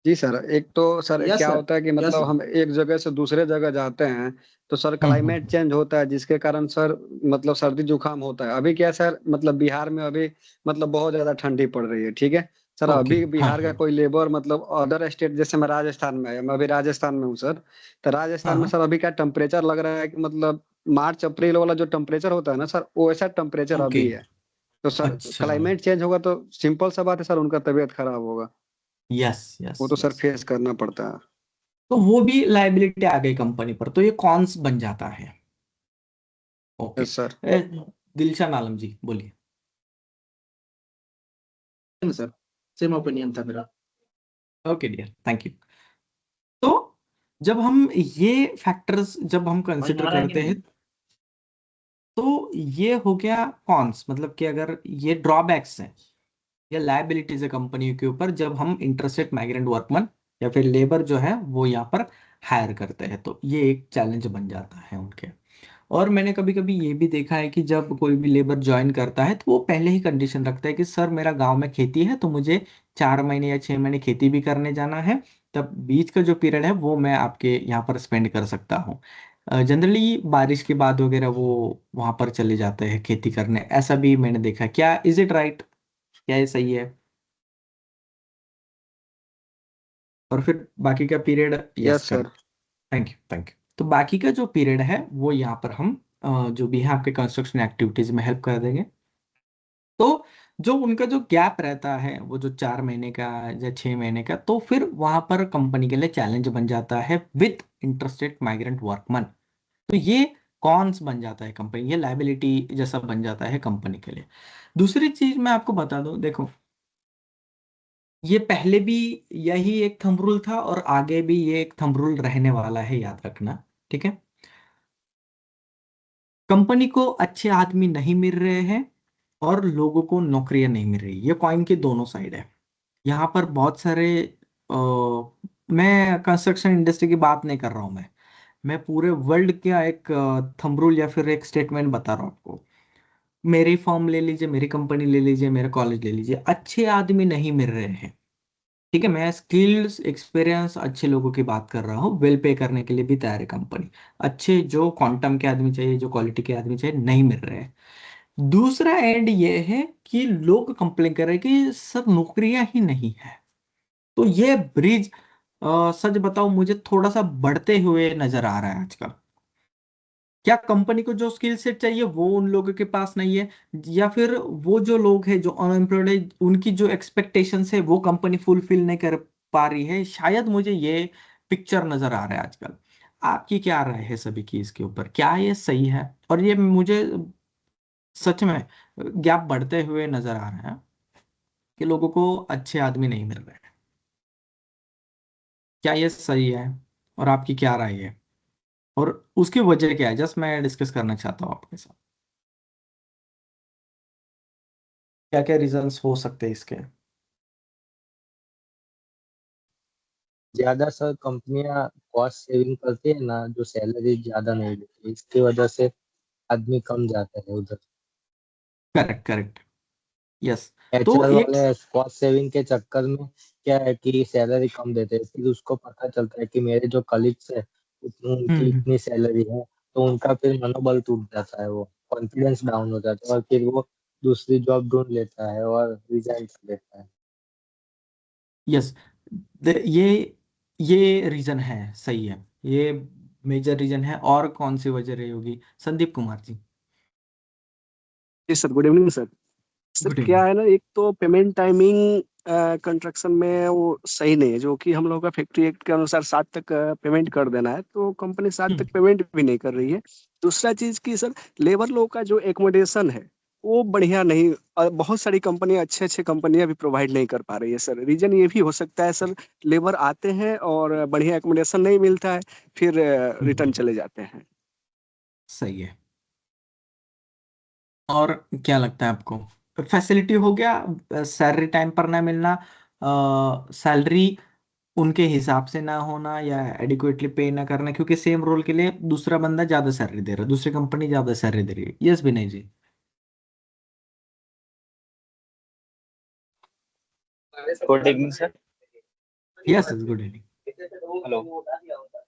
जी सर, एक तो सर यस क्या सर। होता है कि यस मतलब सर। हम एक जगह से दूसरे जगह जाते हैं तो सर हम्म, क्लाइमेट चेंज होता है, जिसके कारण सर मतलब सर्दी जुकाम होता है। अभी क्या है सर, मतलब बिहार में अभी मतलब बहुत ज्यादा ठंडी पड़ रही है, ठीक है सर। ओके। अभी हाँ बिहार का हाँ कोई लेबर मतलब अदर स्टेट, जैसे मैं राजस्थान में है, मैं अभी राजस्थान में हूँ सर। तो हाँ राजस्थान में हाँ। सर अभी क्या टेम्परेचर लग रहा है कि मतलब मार्च अप्रैल वाला जो टेम्परेचर होता है ना सर, वो ऐसा टेम्परेचर ओके। अभी है। तो सर अच्छा। क्लाइमेट चेंज होगा तो सिंपल सा बात है सर, उनका तबीयत खराब होगा। यस यस वो तो सर यस। फेस करना पड़ता है। तो वो भी लाइबिलिटी आ गई कंपनी पर, तो ये कॉन्स बन जाता है। Okay. Yes sir. Dilshan Alam ji बोलिए। सर सेम ओपिनियन था मेरा। Okay dear, thank you. तो जब हम ये फैक्टर्स जब हम कंसिडर करते हैं, तो ये हो गया कॉन्स, मतलब कि अगर ये ड्रॉबैक्स हैं या लायबिलिटीज है कंपनियों के ऊपर जब हम इंटरस्टेट माइग्रेंट वर्कमैन या फिर लेबर जो है वो यहाँ पर हायर करते हैं, तो ये एक चैलेंज बन जाता है उनके। और मैंने कभी कभी ये भी देखा है कि जब कोई भी लेबर ज्वाइन करता है तो वो पहले ही कंडीशन रखता है कि सर मेरा गांव में खेती है तो मुझे 4 महीने या 6 महीने खेती भी करने जाना है, तब बीच का जो पीरियड है वो मैं आपके यहाँ पर स्पेंड कर सकता हूँ। जनरली बारिश के बाद वगैरह वो वहां पर चले जाते हैं खेती करने, ऐसा भी मैंने देखा है। क्या इज इट राइट? क्या ये सही है? और फिर बाकी का पीरियड, यस यस कर, sir. Thank you thank you. तो बाकी का जो पीरियड है वो यहाँ पर हम जो भी है आपके कंस्ट्रक्शन एक्टिविटीज में हेल्प कर देंगे। तो जो उनका जो गैप रहता है वो जो 4 महीने का या 6 महीने का, तो फिर वहां पर कंपनी के लिए चैलेंज बन जाता है विथ इंटरस्टेट माइग्रेंट वर्कमैन। तो ये कॉन्स बन जाता है कंपनी, ये लाइबिलिटी जैसा बन जाता है कंपनी के लिए। दूसरी चीज मैं आपको बता दूं, देखो ये पहले भी यही एक थंब रूल था और आगे भी ये एक थंब रूल रहने वाला है, याद रखना। ठीक है, कंपनी को अच्छे आदमी नहीं मिल रहे हैं और लोगों को नौकरियां नहीं मिल रही, ये कॉइन के दोनों साइड है। यहाँ पर बहुत सारे अ, मैं कंस्ट्रक्शन इंडस्ट्री की बात नहीं कर रहा हूँ, मैं पूरे वर्ल्ड का एक थंब रूल या फिर एक स्टेटमेंट बता रहा हूँ आपको। मेरी फॉर्म ले लीजिए, मेरी कंपनी ले लीजिए, मेरा कॉलेज ले लीजिए, अच्छे आदमी नहीं मिल रहे हैं। ठीक है, मैं स्किल्स एक्सपीरियंस अच्छे लोगों की बात कर रहा हूँ, वेल पे करने के लिए भी तैयार है कंपनी। अच्छे जो क्वांटम के आदमी चाहिए, जो क्वालिटी के आदमी चाहिए, नहीं मिल रहे हैं। दूसरा एंड ये है कि लोग कंप्लेन कर रहे हैं कि सर नौकरियां ही नहीं है। तो ये ब्रिज सच बताओ मुझे थोड़ा सा बढ़ते हुए नजर आ रहा है आजकल। क्या कंपनी को जो स्किल सेट चाहिए वो उन लोगों के पास नहीं है, या फिर वो जो लोग हैं जो अनएम्प्लॉयड है उनकी जो एक्सपेक्टेशंस है वो कंपनी फुलफिल नहीं कर पा रही है? शायद मुझे ये पिक्चर नजर आ रहा है आजकल। आपकी क्या राय है सभी की इसके ऊपर? क्या ये सही है? और ये मुझे सच में गैप बढ़ते हुए नजर आ रहा है कि लोगों को अच्छे आदमी नहीं मिल रहे हैं। क्या ये सही है? और आपकी क्या राय है? और उसकी वजह क्या है, जस्ट मैं डिस्कस करना चाहता हूँ आपके साथ। क्या क्या रीजंस हो सकते हैं इसके? ज्यादा सर कंपनियां कॉस्ट सेविंग करती है ना, जो सैलरी ज्यादा नहीं देती, इसकी वजह से आदमी कम जाता है उधर। Correct correct. यस। तो एचआर एक, वाले कॉस्ट सेविंग के चक्कर में क्या है कि सैलरी कम देते हैं, फिर उसको पता चलता है कि मेरे जो कलीग्स है उनकी हम्म, इतनी सैलरी है, तो उनका फिर मनोबल टूट जाता है, वो कॉन्फिडेंस डाउन हो जाता है और फिर वो दूसरी जॉब ढूंढ लेता है और रिजाइन कर देता है। यस, ये रीजन है, सही है, ये मेजर रीजन है। और कौन सी वजह रही होगी, संदीप कुमार जी? जी sir, good evening sir. Sir good क्या इवनिंग। है ना, एक तो पेमेंट टाइमिंग कंस्ट्रक्शन में वो सही नहीं है, जो कि हम लोगों का फैक्ट्री एक्ट के अनुसार 7 तक पेमेंट कर देना है, तो कंपनी 7 तक हम्म, पेमेंट भी नहीं कर रही है। दूसरा चीज की सर, लेबर लोग का जो एकोमोडेशन है वो बढ़िया नहीं, और बहुत सारी कंपनियां, अच्छे अच्छे कंपनियां भी प्रोवाइड नहीं कर पा रही है सर। रीजन ये भी हो सकता है सर, लेबर आते हैं और बढ़िया एकोमोडेशन नहीं मिलता है, फिर रिटर्न हम्म, चले जाते हैं। सही है। और क्या लगता है आपको? फैसिलिटी हो गया, सैलरी टाइम पर ना मिलना, सैलरी उनके हिसाब से ना होना, या एडिक्वेटली पे ना करना, क्योंकि सेम रोल के लिए दूसरा बंदा ज्यादा सैलरी दे रहा है, दूसरी कंपनी ज्यादा सैलरी दे रही है। Yes Vinay ji? Good evening sir. Yes good evening. Hello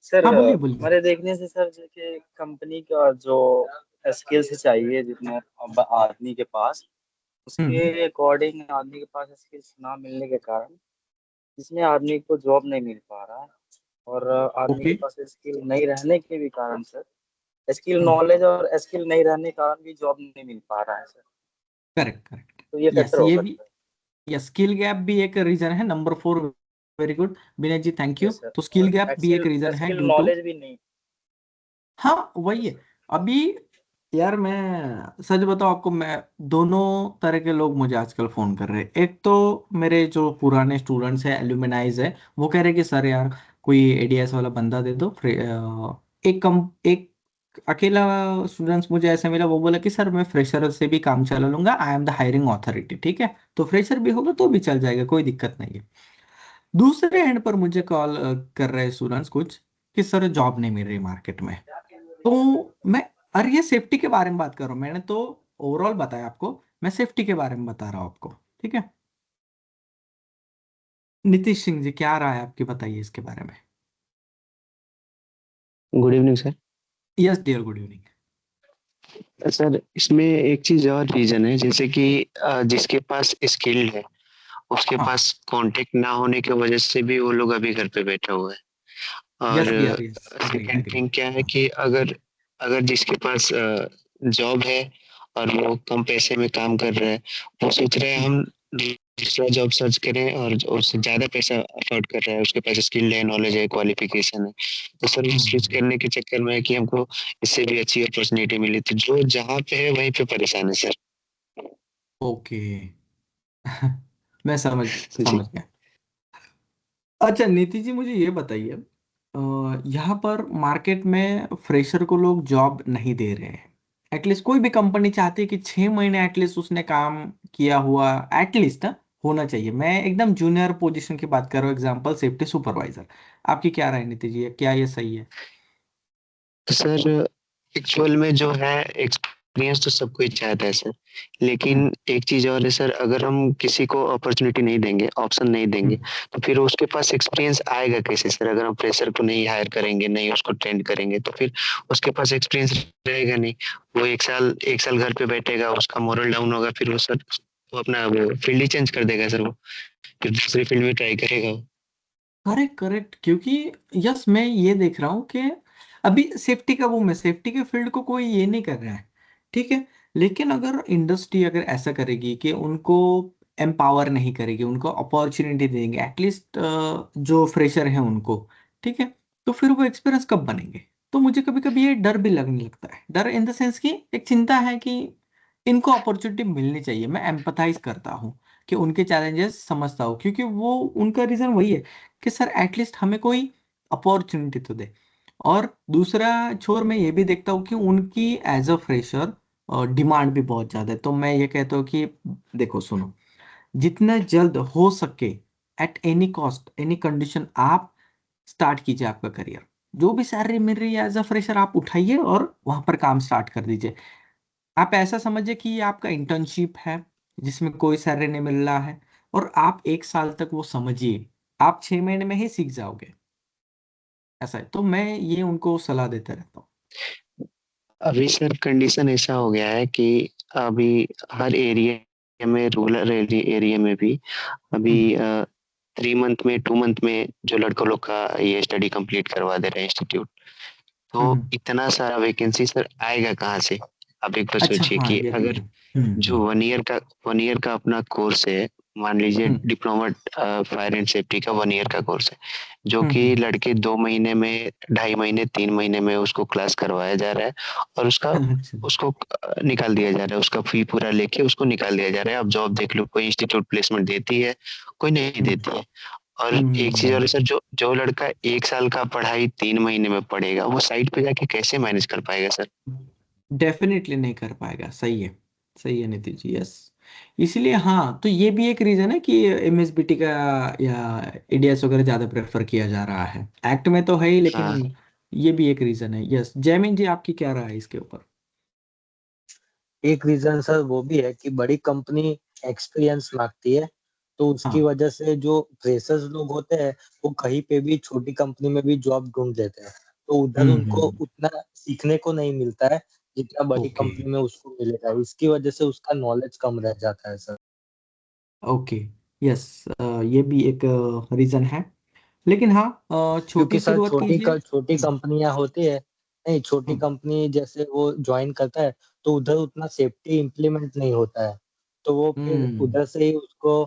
sir, हाँ बोलिए बोलिए। हमारे देखने से सर जैसे कंपनी का जो स्किल्स चाहिए जितने अब आदमी के पास, उसके अकॉर्डिंग आदमी के पास स्किल्स ना मिलने के कारण जिसमें आदमी को जॉब नहीं मिल पा रहा है, और आदमी ओके के पास स्किल नहीं रहने के भी कारण सर, स्किल नॉलेज और स्किल नहीं रहने के कारण भी जॉब नहीं मिल पा रहा है सर। Correct correct. तो ये यस फैक्टर हो ये सकता भी, है। यस स्किल गैप भी एक रीजन है। Number 4 very good Vinay ji, thank you. Yes sir, तो स्किल और गैप भी एक रीजन है स्किल ड्यू टू, नॉलेज भी नहीं। हाँ वही है। अभी यार मैं सच बताऊं आपको, मैं दोनों तरह के लोग मुझे आजकल फोन कर रहे हैं। एक तो मेरे जो पुराने स्टूडेंट्स हैं, एल्यूमिनाइज है, वो कह रहे कि सर यार कोई एडीएस वाला बंदा दे दो। एक अकेला स्टूडेंट्स मुझे ऐसा मिला, वो बोला कि सर मैं फ्रेशर से भी काम चला लूंगा, I am the hiring authority. ठीक है, तो फ्रेशर भी होगा तो भी चल जाएगा, कोई दिक्कत नहीं है। दूसरे एंड पर मुझे कॉल कर रहे स्टूडेंट्स कुछ कि सर जॉब नहीं मिल रही मार्केट में। तो मैं, अरे ये सेफ्टी के बारे में बात कर रहा हूँ, मैंने तो ओवरऑल बताया आपको, मैं सेफ्टी के बारे में बता रहा हूँ आपको। ठीक है, नीतीश सिंह जी क्या राय है आपकी, बताइए इसके बारे में। Good evening sir. Yes dear, good evening. Sir इसमें एक चीज और रीजन है, जैसे कि जिसके पास स्किल्ड है उसके हाँ पास कांटेक्ट ना होने की वजह से भी वो लोग अभी घर पे बैठे हुए हैं। यस डियर, और yes agree second agree. Thing क्या है कि अगर अगर जिसके पास जॉब है और वो कम पैसे में काम कर रहा है, वो सोच रहे हैं हम दूसरा जॉब सर्च करें, और उससे ज्यादा पैसा अफोर्ड कर रहा है, उसके पास स्किल है, नॉलेज है, क्वालिफिकेशन है, तो सर स्विच करने के चक्कर में है कि हमको इससे भी अच्छी अपॉर्चुनिटी मिली, तो जो जहाँ पे है वहीं पे परेशान है सर। ओके मैं समझ जी समझ गया। अच्छा नीति जी मुझे ये बताइए, यहाँ पर मार्केट में फ्रेशर को लोग जॉब नहीं दे रहे हैं। एटलीस्ट कोई भी कंपनी चाहती है कि 6 महीने एटलीस्ट उसने काम किया हुआ एटलीस्ट होना चाहिए। मैं एकदम जूनियर पोजीशन की बात कर रहा हूँ, एग्जांपल सेफ्टी सुपरवाइजर। आपकी क्या राय नीति जी, क्या ये सही है? तो सर एक्चुअल में जो है एक्सपीरियंस तो सबको ही चाहता है सर, हम्म लेकिन एक चीज और है सर, अगर हम किसी को अपॉर्चुनिटी नहीं देंगे, ऑप्शन नहीं देंगे, हम्म तो फिर उसके पास एक्सपीरियंस आएगा कैसे सर? अगर हम फ्रेशर को नहीं हायर करेंगे, नहीं उसको ट्रेंड करेंगे, तो फिर उसके पास एक्सपीरियंस रहेगा नहीं। वो एक साल घर पे बैठेगा, उसका मोरल डाउन होगा, फिर वो सर वो अपना वो फील्ड ही चेंज कर देगा सर, वो फिर दूसरी फील्ड में ट्राई करेगा वो। करेक्ट करेक्ट, क्योंकि यस मैं ये देख रहा हूँ कि अभी सेफ्टी का वो, मैं सेफ्टी के फील्ड को कोई ये नहीं कर रहा है। ठीक है, लेकिन अगर इंडस्ट्री अगर ऐसा करेगी कि उनको एम्पावर नहीं करेगी, उनको अपॉर्चुनिटी देंगे एटलीस्ट जो फ्रेशर हैं उनको, ठीक है, तो फिर वो एक्सपीरियंस कब बनेंगे? तो मुझे कभी कभी ये डर भी लगने लगता है। डर इन द सेंस कि एक चिंता है कि इनको अपॉर्चुनिटी मिलनी चाहिए। मैं एम्पथाइज करता हूँ कि उनके चैलेंजेस समझता हूँ, क्योंकि वो उनका रीजन वही है कि सर एटलीस्ट हमें कोई अपॉर्चुनिटी तो दे। और दूसरा छोर मैं ये भी देखता हूँ कि उनकी एज अ फ्रेशर डिमांड भी बहुत ज़्यादा है। तो मैं ये कहता हूँ कि देखो सुनो, जितना जल्द हो सके at any cost any condition आप स्टार्ट कीजिए आपका करियर। जो भी सैलरी मिल रही है एज अ फ्रेशर आप उठाइए और वहां पर काम स्टार्ट कर दीजिए। आप ऐसा समझिए कि ये आपका इंटर्नशिप है जिसमें कोई सैलरी नहीं मिल रहा है, और आप 1 साल तक वो समझिए, आप 6 महीने में ही सीख जाओगे। ऐसा है, तो मैं ये उनको सलाह देता रहता हूँ। अभी सर कंडीशन ऐसा हो गया है कि अभी हर एरिया में, रूरल एरिया में भी अभी हम्म 3 मंथ में, 2 मंथ में जो लड़कों लोग का ये स्टडी कंप्लीट करवा दे रहे हैं इंस्टीट्यूट, तो हम्म। इतना सारा वैकेंसी सर आएगा कहाँ से? आप एक बार अच्छा सोचिए हाँ कि ये भी अगर है। जो 1 ईयर का अपना कोर्स है, मान लीजिए हम्म डिप्लोमा फायर एंड सेफ्टी का 1 ईयर का कोर्स है, जो कि हम्म लड़के 2 महीने में, 2.5 महीने, 3 महीने में उसको क्लास करवाया जा रहा है, और अच्छा उसको निकाल दिया जा रहा है, उसका फी पूरा लेके उसको निकाल दिया जा रहा है। आप जॉब देख लो, कोई इंस्टीट्यूट प्लेसमेंट देती है, कोई नहीं हम्म देती है। और एक चीज और है हम्म। सर, जो जो लड़का 1 साल का पढ़ाई 3 महीने में पढ़ेगा, वो साइड पे जाके कैसे मैनेज कर पाएगा सर? डेफिनेटली नहीं कर पाएगा, सही है नीतीश जी, यस। इसीलिए हाँ, तो ये भी एक रीजन है कि एमएसबीटी का या एडीएस वगैरह ज्यादा प्रेफर किया जा रहा है। एक्ट में तो है ही, हाँ, लेकिन ये भी एक रीजन है। यस जयमीन जी आपकी क्या राय है इसके ऊपर? एक रीजन सर वो भी है कि बड़ी कंपनी एक्सपीरियंस मांगती है तो उसकी हाँ। वजह से जो फ्रेशर्स लोग होते हैं वो कहीं पे भी छोटी कंपनी में भी जॉब ढूंढ लेते हैं, तो उधर उनको उतना सीखने को नहीं मिलता है जितना बड़ी ओके। कंपनी में उसको मिलेगा। इसकी वजह से उसका नॉलेज कम रह जाता है सर। ओके। यस। ये भी एक रीजन है, लेकिन हाँ, छोटी क्योंकि सर शुरुआत कीजिए। छोटी कंपनियां होती है, नहीं छोटी हम्म, कंपनी जैसे वो ज्वाइन करता है तो उधर उतना सेफ्टी इम्प्लीमेंट नहीं होता है, तो वो फिर हम्म, उधर से ही उसको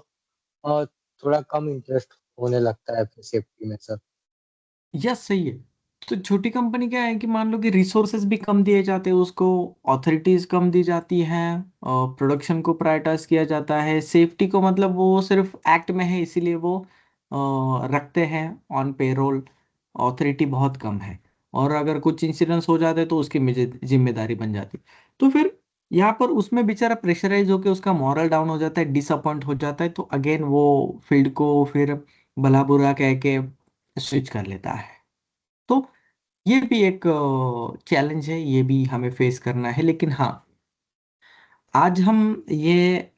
अ, थोड़ा कम इंटरेस्ट होने लगता है फिर सेफ्टी में सर। यस, सही है। तो छोटी कंपनी क्या है कि मान लो कि रिसोर्सेज भी कम दिए जाते हैं उसको, ऑथोरिटीज कम दी जाती हैं, प्रोडक्शन को प्रायोरिटाइज किया जाता है, सेफ्टी को मतलब वो सिर्फ एक्ट में है इसीलिए वो रखते हैं ऑन पेरोल, ऑथोरिटी बहुत कम है। और अगर कुछ इंसिडेंट्स हो जाते हैं तो उसकी जिम्मेदारी बन जाती। तो फिर यहाँ पर उसमें बेचारा प्रेशराइज होकर उसका मॉरल डाउन हो जाता है, डिसअपॉइंट हो जाता है, तो अगेन वो फील्ड को फिर भला बुरा कह के स्विच कर लेता है। तो ये भी एक चैलेंज है, ये भी हमें फेस करना है। लेकिन हाँ, आज हम ये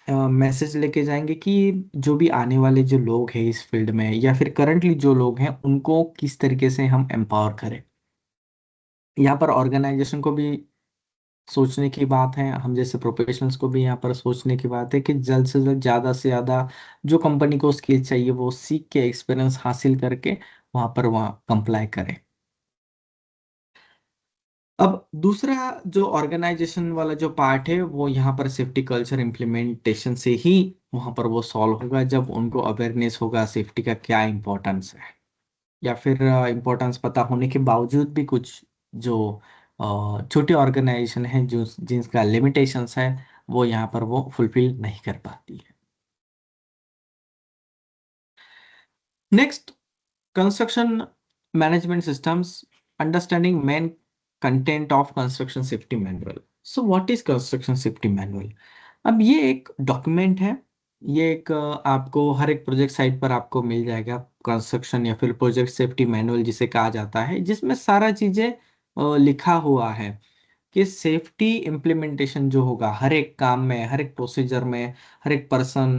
मैसेज लेके जाएंगे कि जो भी आने वाले जो लोग हैं इस फील्ड में, या फिर करंटली जो लोग हैं, उनको किस तरीके से हम एम्पावर करें। यहाँ पर ऑर्गेनाइजेशन को भी सोचने की बात है, हम जैसे प्रोफेशनल्स को भी यहाँ पर सोचने की बात है कि जल्द से जल्द, ज़्यादा से ज़्यादा जो कंपनी को स्किल चाहिए वो सीख के, एक्सपीरियंस हासिल करके वहाँ पर वहाँ कंप्लाई करें। अब दूसरा जो ऑर्गेनाइजेशन वाला जो पार्ट है, वो यहाँ पर सेफ्टी कल्चर इम्प्लीमेंटेशन से ही वहाँ पर वो सॉल्व होगा, जब उनको अवेयरनेस होगा सेफ्टी का क्या इम्पोर्टेंस है। या फिर इम्पोर्टेंस पता होने के बावजूद भी कुछ जो छोटी ऑर्गेनाइजेशन है जो जिनका लिमिटेशंस है, वो यहाँ पर वो फुलफिल नहीं कर पाती है। Next, construction management systems, understanding main content of construction safety manual. So what is construction safety manual? अब ये एक डॉक्यूमेंट है, ये एक आपको हर एक प्रोजेक्ट साइट पर आपको मिल जाएगा, कंस्ट्रक्शन या फिर प्रोजेक्ट सेफ्टी मैनुअल जिसे कहा जाता है, जिसमें सारा चीजें लिखा हुआ है कि सेफ्टी इम्प्लीमेंटेशन जो होगा हर एक काम में, हर एक प्रोसीजर में, हर एक पर्सन,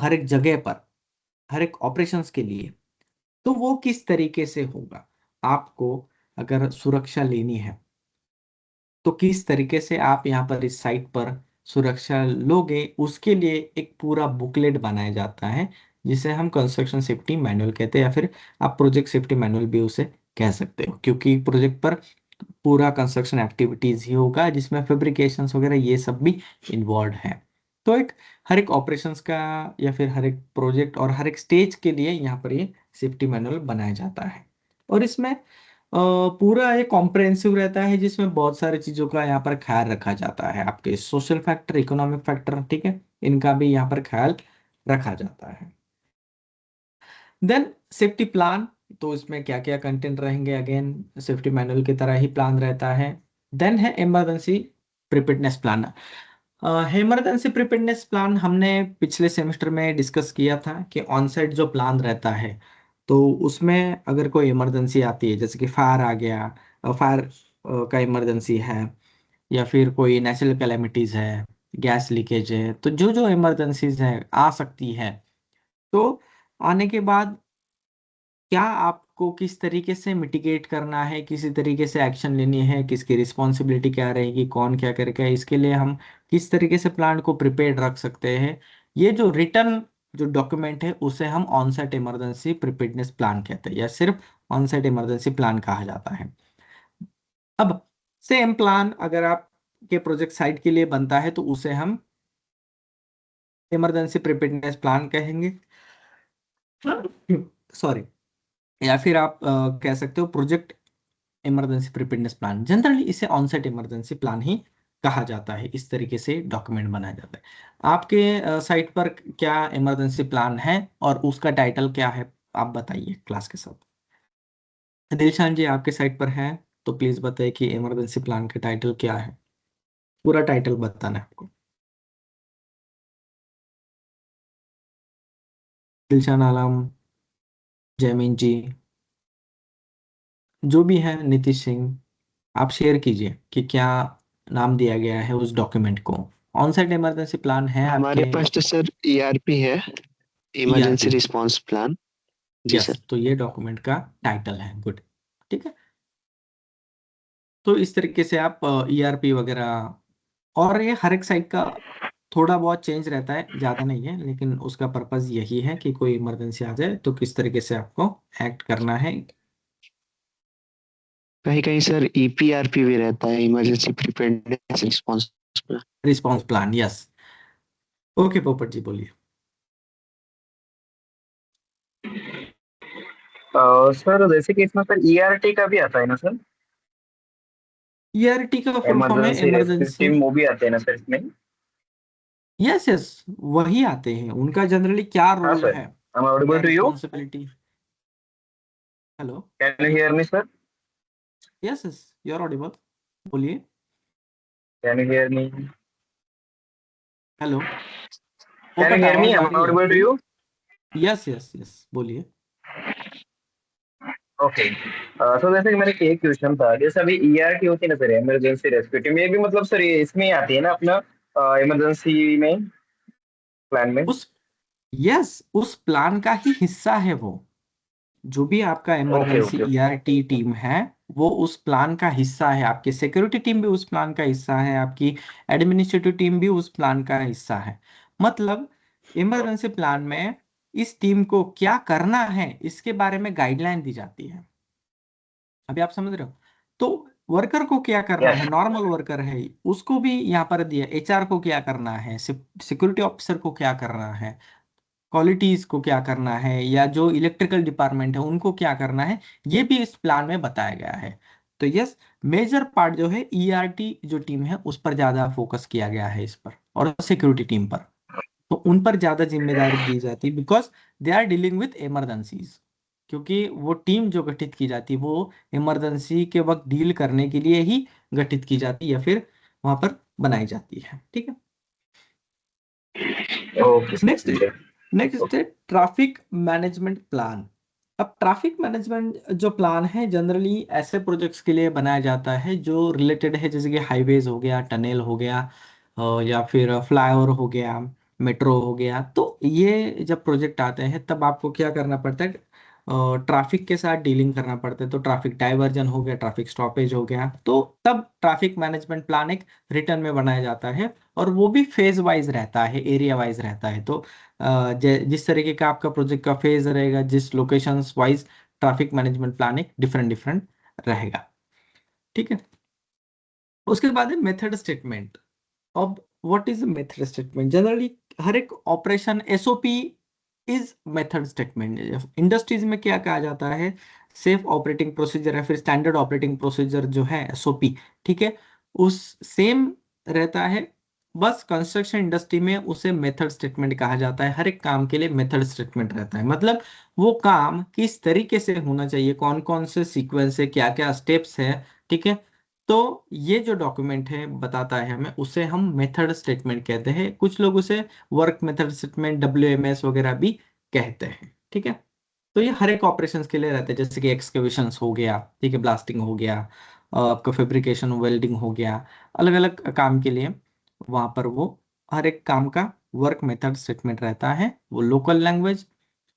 हर एक जगह पर, हर एक ऑपरेशंस के लिए, तो वो किस तरीके से होगा। आपको अगर सुरक्षा लेनी है तो किस तरीके से आप यहाँ पर इस साइट पर सुरक्षा लोगे, उसके लिए एक पूरा बुकलेट बनाया जाता है, जिसे हम कंस्ट्रक्शन सेफ्टी मैनुअल कहते हैं, या फिर आप प्रोजेक्ट सेफ्टी मैनुअल भी उसे कह सकते हो, क्योंकि प्रोजेक्ट पर पूरा कंस्ट्रक्शन एक्टिविटीज ही होगा जिसमें फैब्रिकेशंस वगैरह ये सब भी इन्वॉल्व है। तो एक हर एक ऑपरेशंस का, या फिर हर एक प्रोजेक्ट और हर एक स्टेज के लिए यहाँ पर ये सेफ्टी मैनुअल बनाया जाता है। और इसमें पूरा एक कॉम्प्रहेंसिव रहता है, जिसमें बहुत सारी चीजों का यहाँ पर ख्याल रखा जाता है, आपके सोशल फैक्टर, इकोनॉमिक फैक्टर, ठीक है, इनका भी यहाँ पर ख्याल रखा जाता है। देन सेफ्टी प्लान, तो इसमें क्या क्या कंटेंट रहेंगे, अगेन सेफ्टी मैनुअल की तरह ही प्लान रहता है। देन है emergency preparedness plan. Emergency preparedness plan हमने पिछले सेमेस्टर में डिस्कस किया था कि ऑन साइट जो प्लान रहता है, तो उसमें अगर कोई इमरजेंसी आती है, जैसे कि फायर आ गया, फायर का इमरजेंसी है, या फिर कोई नेचुरल कैलेमिटीज है, गैस लीकेज है, तो जो जो इमरजेंसीज है आ सकती है, तो आने के बाद क्या आपको किस तरीके से मिटिगेट करना है, किसी तरीके से एक्शन लेनी है, किसकी रिस्पॉन्सिबिलिटी क्या रहेगी, कौन क्या करेगा, इसके लिए हम किस तरीके से प्लान को प्रिपेयर्ड रख सकते हैं। ये जो रिटर्न जो डॉक्यूमेंट है उसे हम on site emergency preparedness plan कहते हैं, या सिर्फ ऑन साइट इमरजेंसी प्लान कहा जाता है। अब सेम प्लान अगर आपके प्रोजेक्ट साइट के लिए बनता है तो उसे हम इमरजेंसी प्रिपेयर्डनेस प्लान कहेंगे, सॉरी, या फिर आप कह सकते हो project emergency preparedness plan. Generally इसे ऑनसेट इमरजेंसी प्लान ही कहा जाता है, इस तरीके से डॉक्यूमेंट बनाया जाता है। आपके साइट पर क्या इमरजेंसी प्लान है और उसका टाइटल क्या है, आप बताइए क्लास के साथ। दिलशान जी आपके साइट पर है, तो प्लीज बताइए कि इमरजेंसी प्लान का टाइटल क्या है, पूरा टाइटल बताना है आपको। दिलशान आलम, जयमीन जी, जो भी है, नीतीश सिंह, आप शेयर कीजिए कि क्या नाम दिया गया है उस डॉक्यूमेंट को। ऑन साइट इमरजेंसी प्लान है हमारे आपके? पास तो सर ERP है, इमरजेंसी ERP, रिस्पांस प्लान। जी यस, सर। तो ये डॉक्यूमेंट का टाइटल है, गुड। ठीक है, तो इस तरीके से आप ERP वगैरह, और ये हर एक साइट का थोड़ा बहुत चेंज रहता है, ज़्यादा नहीं है, लेकिन उसका पर्पस यही है कि कोई इमरजेंसी आ जाए तो किस तरीके से आपको एक्ट करना है। कहीं कहीं सर EPRP भी रहता है, emergency preparedness response plan. Response plan, yes. Okay पोपट जी बोलिए। सर जैसे कि इसमें सर ERT का भी आता है ना सर, ERT का फुल फॉर्म है इमरजेंसी रेस्क्यू इमरजेंसी, टीम, वो भी आते हैं ना सर इसमें? यस यस, वही आते हैं। उनका जनरली क्या हाँ रोल सर, है, आई एम क्या audible to you? Responsibility? Hello, can you hear me sir? Yes yes, you are audible, बोलिए। Can you hear me? Hello can you Popat, hear me? आवाज आई आ एम रही है ऑडिबल टू आपकी? यू? यस यस यस, बोलिए। ओके, तो जैसे कि मेरा एक क्वेश्चन था, जैसे अभी ERT होती है ना सर, इमरजेंसी रेस्क्यू टीम, ये भी मतलब सर ये इसमें ही आती है ना अपना इमरजेंसी में, प्लान में? उस, यस, उस प्लान का ही हिस्सा है वो। जो भी आपका okay emergency okay. ERT team है, वो उस प्लान का हिस्सा है। आपकी सिक्योरिटी टीम भी उस प्लान का हिस्सा है, आपकी एडमिनिस्ट्रेटिव टीम भी उस प्लान का हिस्सा है। मतलब इमरजेंसी प्लान में इस टीम को क्या करना है, इसके बारे में गाइडलाइन दी जाती है। अभी आप समझ रहे हो? तो वर्कर को क्या करना यस। है, नॉर्मल वर्कर है, उसको भी यहाँ पर दिया। HR को क्या करना है, सिक्योरिटी ऑफिसर को क्या करना है, क्वालिटीज को क्या करना है, या जो इलेक्ट्रिकल डिपार्टमेंट है उनको क्या करना है, ये भी इस प्लान में बताया गया है। तो यस, मेजर पार्ट जो है ERT जो टीम है उस पर ज्यादा फोकस किया गया है, इस पर, और सिक्योरिटी टीम पर। तो उन पर ज्यादा जिम्मेदारी दी जाती है, because they are dealing with emergencies. क्योंकि वो टीम जो गठित की जाती है वो इमरजेंसी के वक्त डील करने के लिए ही गठित की जाती है, या फिर वहां पर बनाई जाती है। ठीक है, ओके सर, नेक्स्ट ठीक है। नेक्स्ट है ट्रैफिक मैनेजमेंट प्लान। अब ट्रैफिक मैनेजमेंट जो प्लान है जनरली ऐसे प्रोजेक्ट्स के लिए बनाया जाता है जो रिलेटेड है, जैसे कि हाईवेज हो गया, टनल हो गया, या फिर फ्लाईओवर हो गया, मेट्रो हो गया। तो ये जब प्रोजेक्ट आते हैं तब आपको क्या करना पड़ता है, ट्रैफिक के साथ डीलिंग करना पड़ता है। तो ट्रैफिक डाइवर्जन हो गया, ट्रैफिक स्टॉपेज हो गया, तो तब ट्रैफिक मैनेजमेंट प्लान एक रिटर्न में बनाया जाता है, और वो भी फेज वाइज रहता है, एरिया वाइज रहता है। तो जिस तरीके का आपका प्रोजेक्ट का फेज रहेगा, जिस locations wise traffic management plan एक डिफरेंट डिफरेंट रहेगा। ठीक है, उसके बाद है मेथड स्टेटमेंट। अब what is method statement? Generally हर एक operation SOP is method statement. Industries में क्या कहा जाता है, सेफ ऑपरेटिंग प्रोसीजर, है फिर स्टैंडर्ड ऑपरेटिंग प्रोसीजर जो है SOP। ठीक है, उस सेम रहता है, बस कंस्ट्रक्शन इंडस्ट्री में उसे मेथड स्टेटमेंट कहा जाता है। हर एक काम के लिए मेथड स्टेटमेंट रहता है, मतलब वो काम किस तरीके से होना चाहिए, कौन कौन से सीक्वेंस है, क्या क्या स्टेप्स है। ठीक है, तो ये जो डॉक्यूमेंट है बताता है हमें, उसे हम मेथड स्टेटमेंट कहते हैं। कुछ लोग उसे वर्क मेथड स्टेटमेंट, WMS वगैरह भी कहते हैं। ठीक है, तो ये हर एक ऑपरेशंस के लिए रहता है, जैसे कि एक्सकेवेशन हो गया, ठीक है, ब्लास्टिंग हो गया, आपका फैब्रिकेशन वेल्डिंग हो गया, अलग अलग काम के लिए वहां पर वो हर एक काम का वर्क मेथड स्टेटमेंट रहता है। वो लोकल लैंग्वेज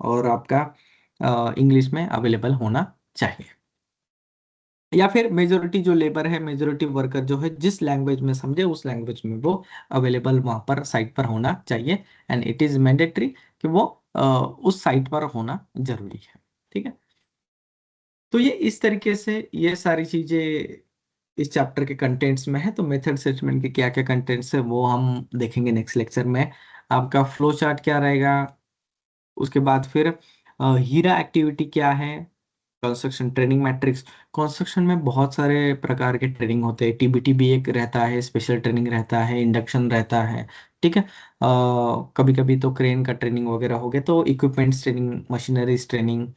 और आपका इंग्लिश में अवेलेबल होना चाहिए, या फिर मेजोरिटी जो लेबर है, मेजोरिटी वर्कर जो है जिस लैंग्वेज में समझे उस लैंग्वेज में वो अवेलेबल वहां पर साइट पर होना चाहिए। एंड इट इज मैंडेटरी कि वो उस साइट पर होना जरूरी है। ठीक है, तो ये इस तरीके से ये सारी चीजें इस चैप्टर के कंटेंट्स में है। तो मेथड स्टेटमेंट के क्या क्या कंटेंट्स है वो हम देखेंगे नेक्स्ट लेक्चर में। आपका फ्लो चार्ट क्या रहेगा, उसके बाद फिर हीरा एक्टिविटी क्या है, कंस्ट्रक्शन ट्रेनिंग मैट्रिक्स। कंस्ट्रक्शन में बहुत सारे प्रकार के ट्रेनिंग होते हैं, TBT भी एक रहता है, स्पेशल ट्रेनिंग रहता है, इंडक्शन रहता है। ठीक है, कभी कभी तो क्रेन का ट्रेनिंग वगैरह हो गया, तो इक्विपमेंट्स ट्रेनिंग, मशीनरीज ट्रेनिंग।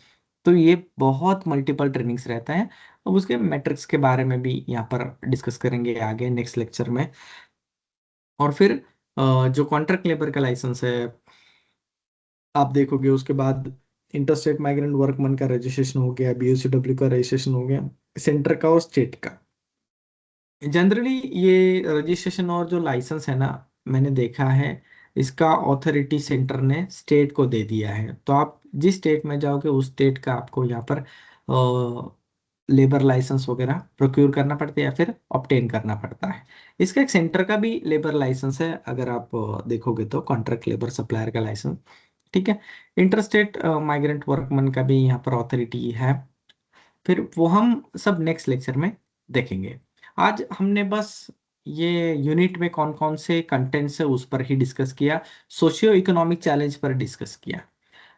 तो ये बहुत मल्टीपल ट्रेनिंग्स रहता है। अब उसके मैट्रिक्स के बारे में भी यहाँ पर डिस्कस करेंगे आगे नेक्स्ट लेक्चर में। और फिर जो कॉन्ट्रैक्ट लेबर का लाइसेंस है आप देखोगे, उसके बाद इंटरस्टेट माइग्रेंट वर्कमैन का रजिस्ट्रेशन हो गया, BOCW का रजिस्ट्रेशन हो गया, सेंटर का और स्टेट का। जनरली ये रजिस्ट्रेशन और जो लाइसेंस है ना, मैंने देखा है इसका ऑथोरिटी सेंटर ने स्टेट को दे दिया है, तो आप जिस स्टेट में जाओगे उस स्टेट का आपको यहाँ पर लेबर लाइसेंस वगैरह प्रोक्योर करना पड़ता है या फिर ऑब्टेन करना पड़ता है। इसका एक सेंटर का भी लेबर लाइसेंस है, अगर आप देखोगे तो कॉन्ट्रैक्ट लेबर सप्लायर का लाइसेंस, ठीक है। इंटरस्टेट माइग्रेंट वर्कमैन का भी यहाँ पर ऑथोरिटी है, फिर वो हम सब नेक्स्ट लेक्चर में देखेंगे। आज हमने बस ये यूनिट में कौन कौन से कंटेंट्स है उस पर ही डिस्कस किया, सोशियो इकोनॉमिक चैलेंज पर डिस्कस किया।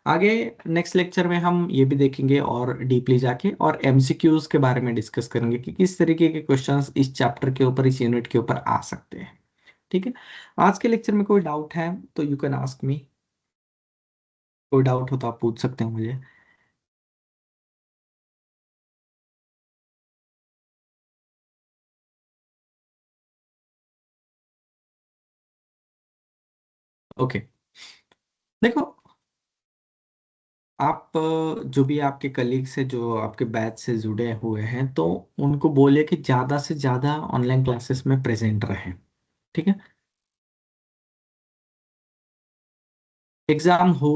आगे नेक्स्ट लेक्चर में हम ये भी देखेंगे और डीपली जाके और एमसीक्यूज के बारे में डिस्कस करेंगे कि किस तरीके के क्वेश्चंस इस चैप्टर के ऊपर, इस यूनिट के ऊपर आ सकते हैं, ठीक है। आज के लेक्चर में कोई डाउट है तो यू कैन आस्क मी, कोई डाउट हो तो आप पूछ सकते हैं मुझे। ओके, देखो आप जो भी आपके कलीग्स है जो आपके बैच से जुड़े हुए हैं, तो उनको बोले कि ज्यादा से ज्यादा ऑनलाइन क्लासेस में प्रेजेंट रहें, ठीक है। एग्जाम हो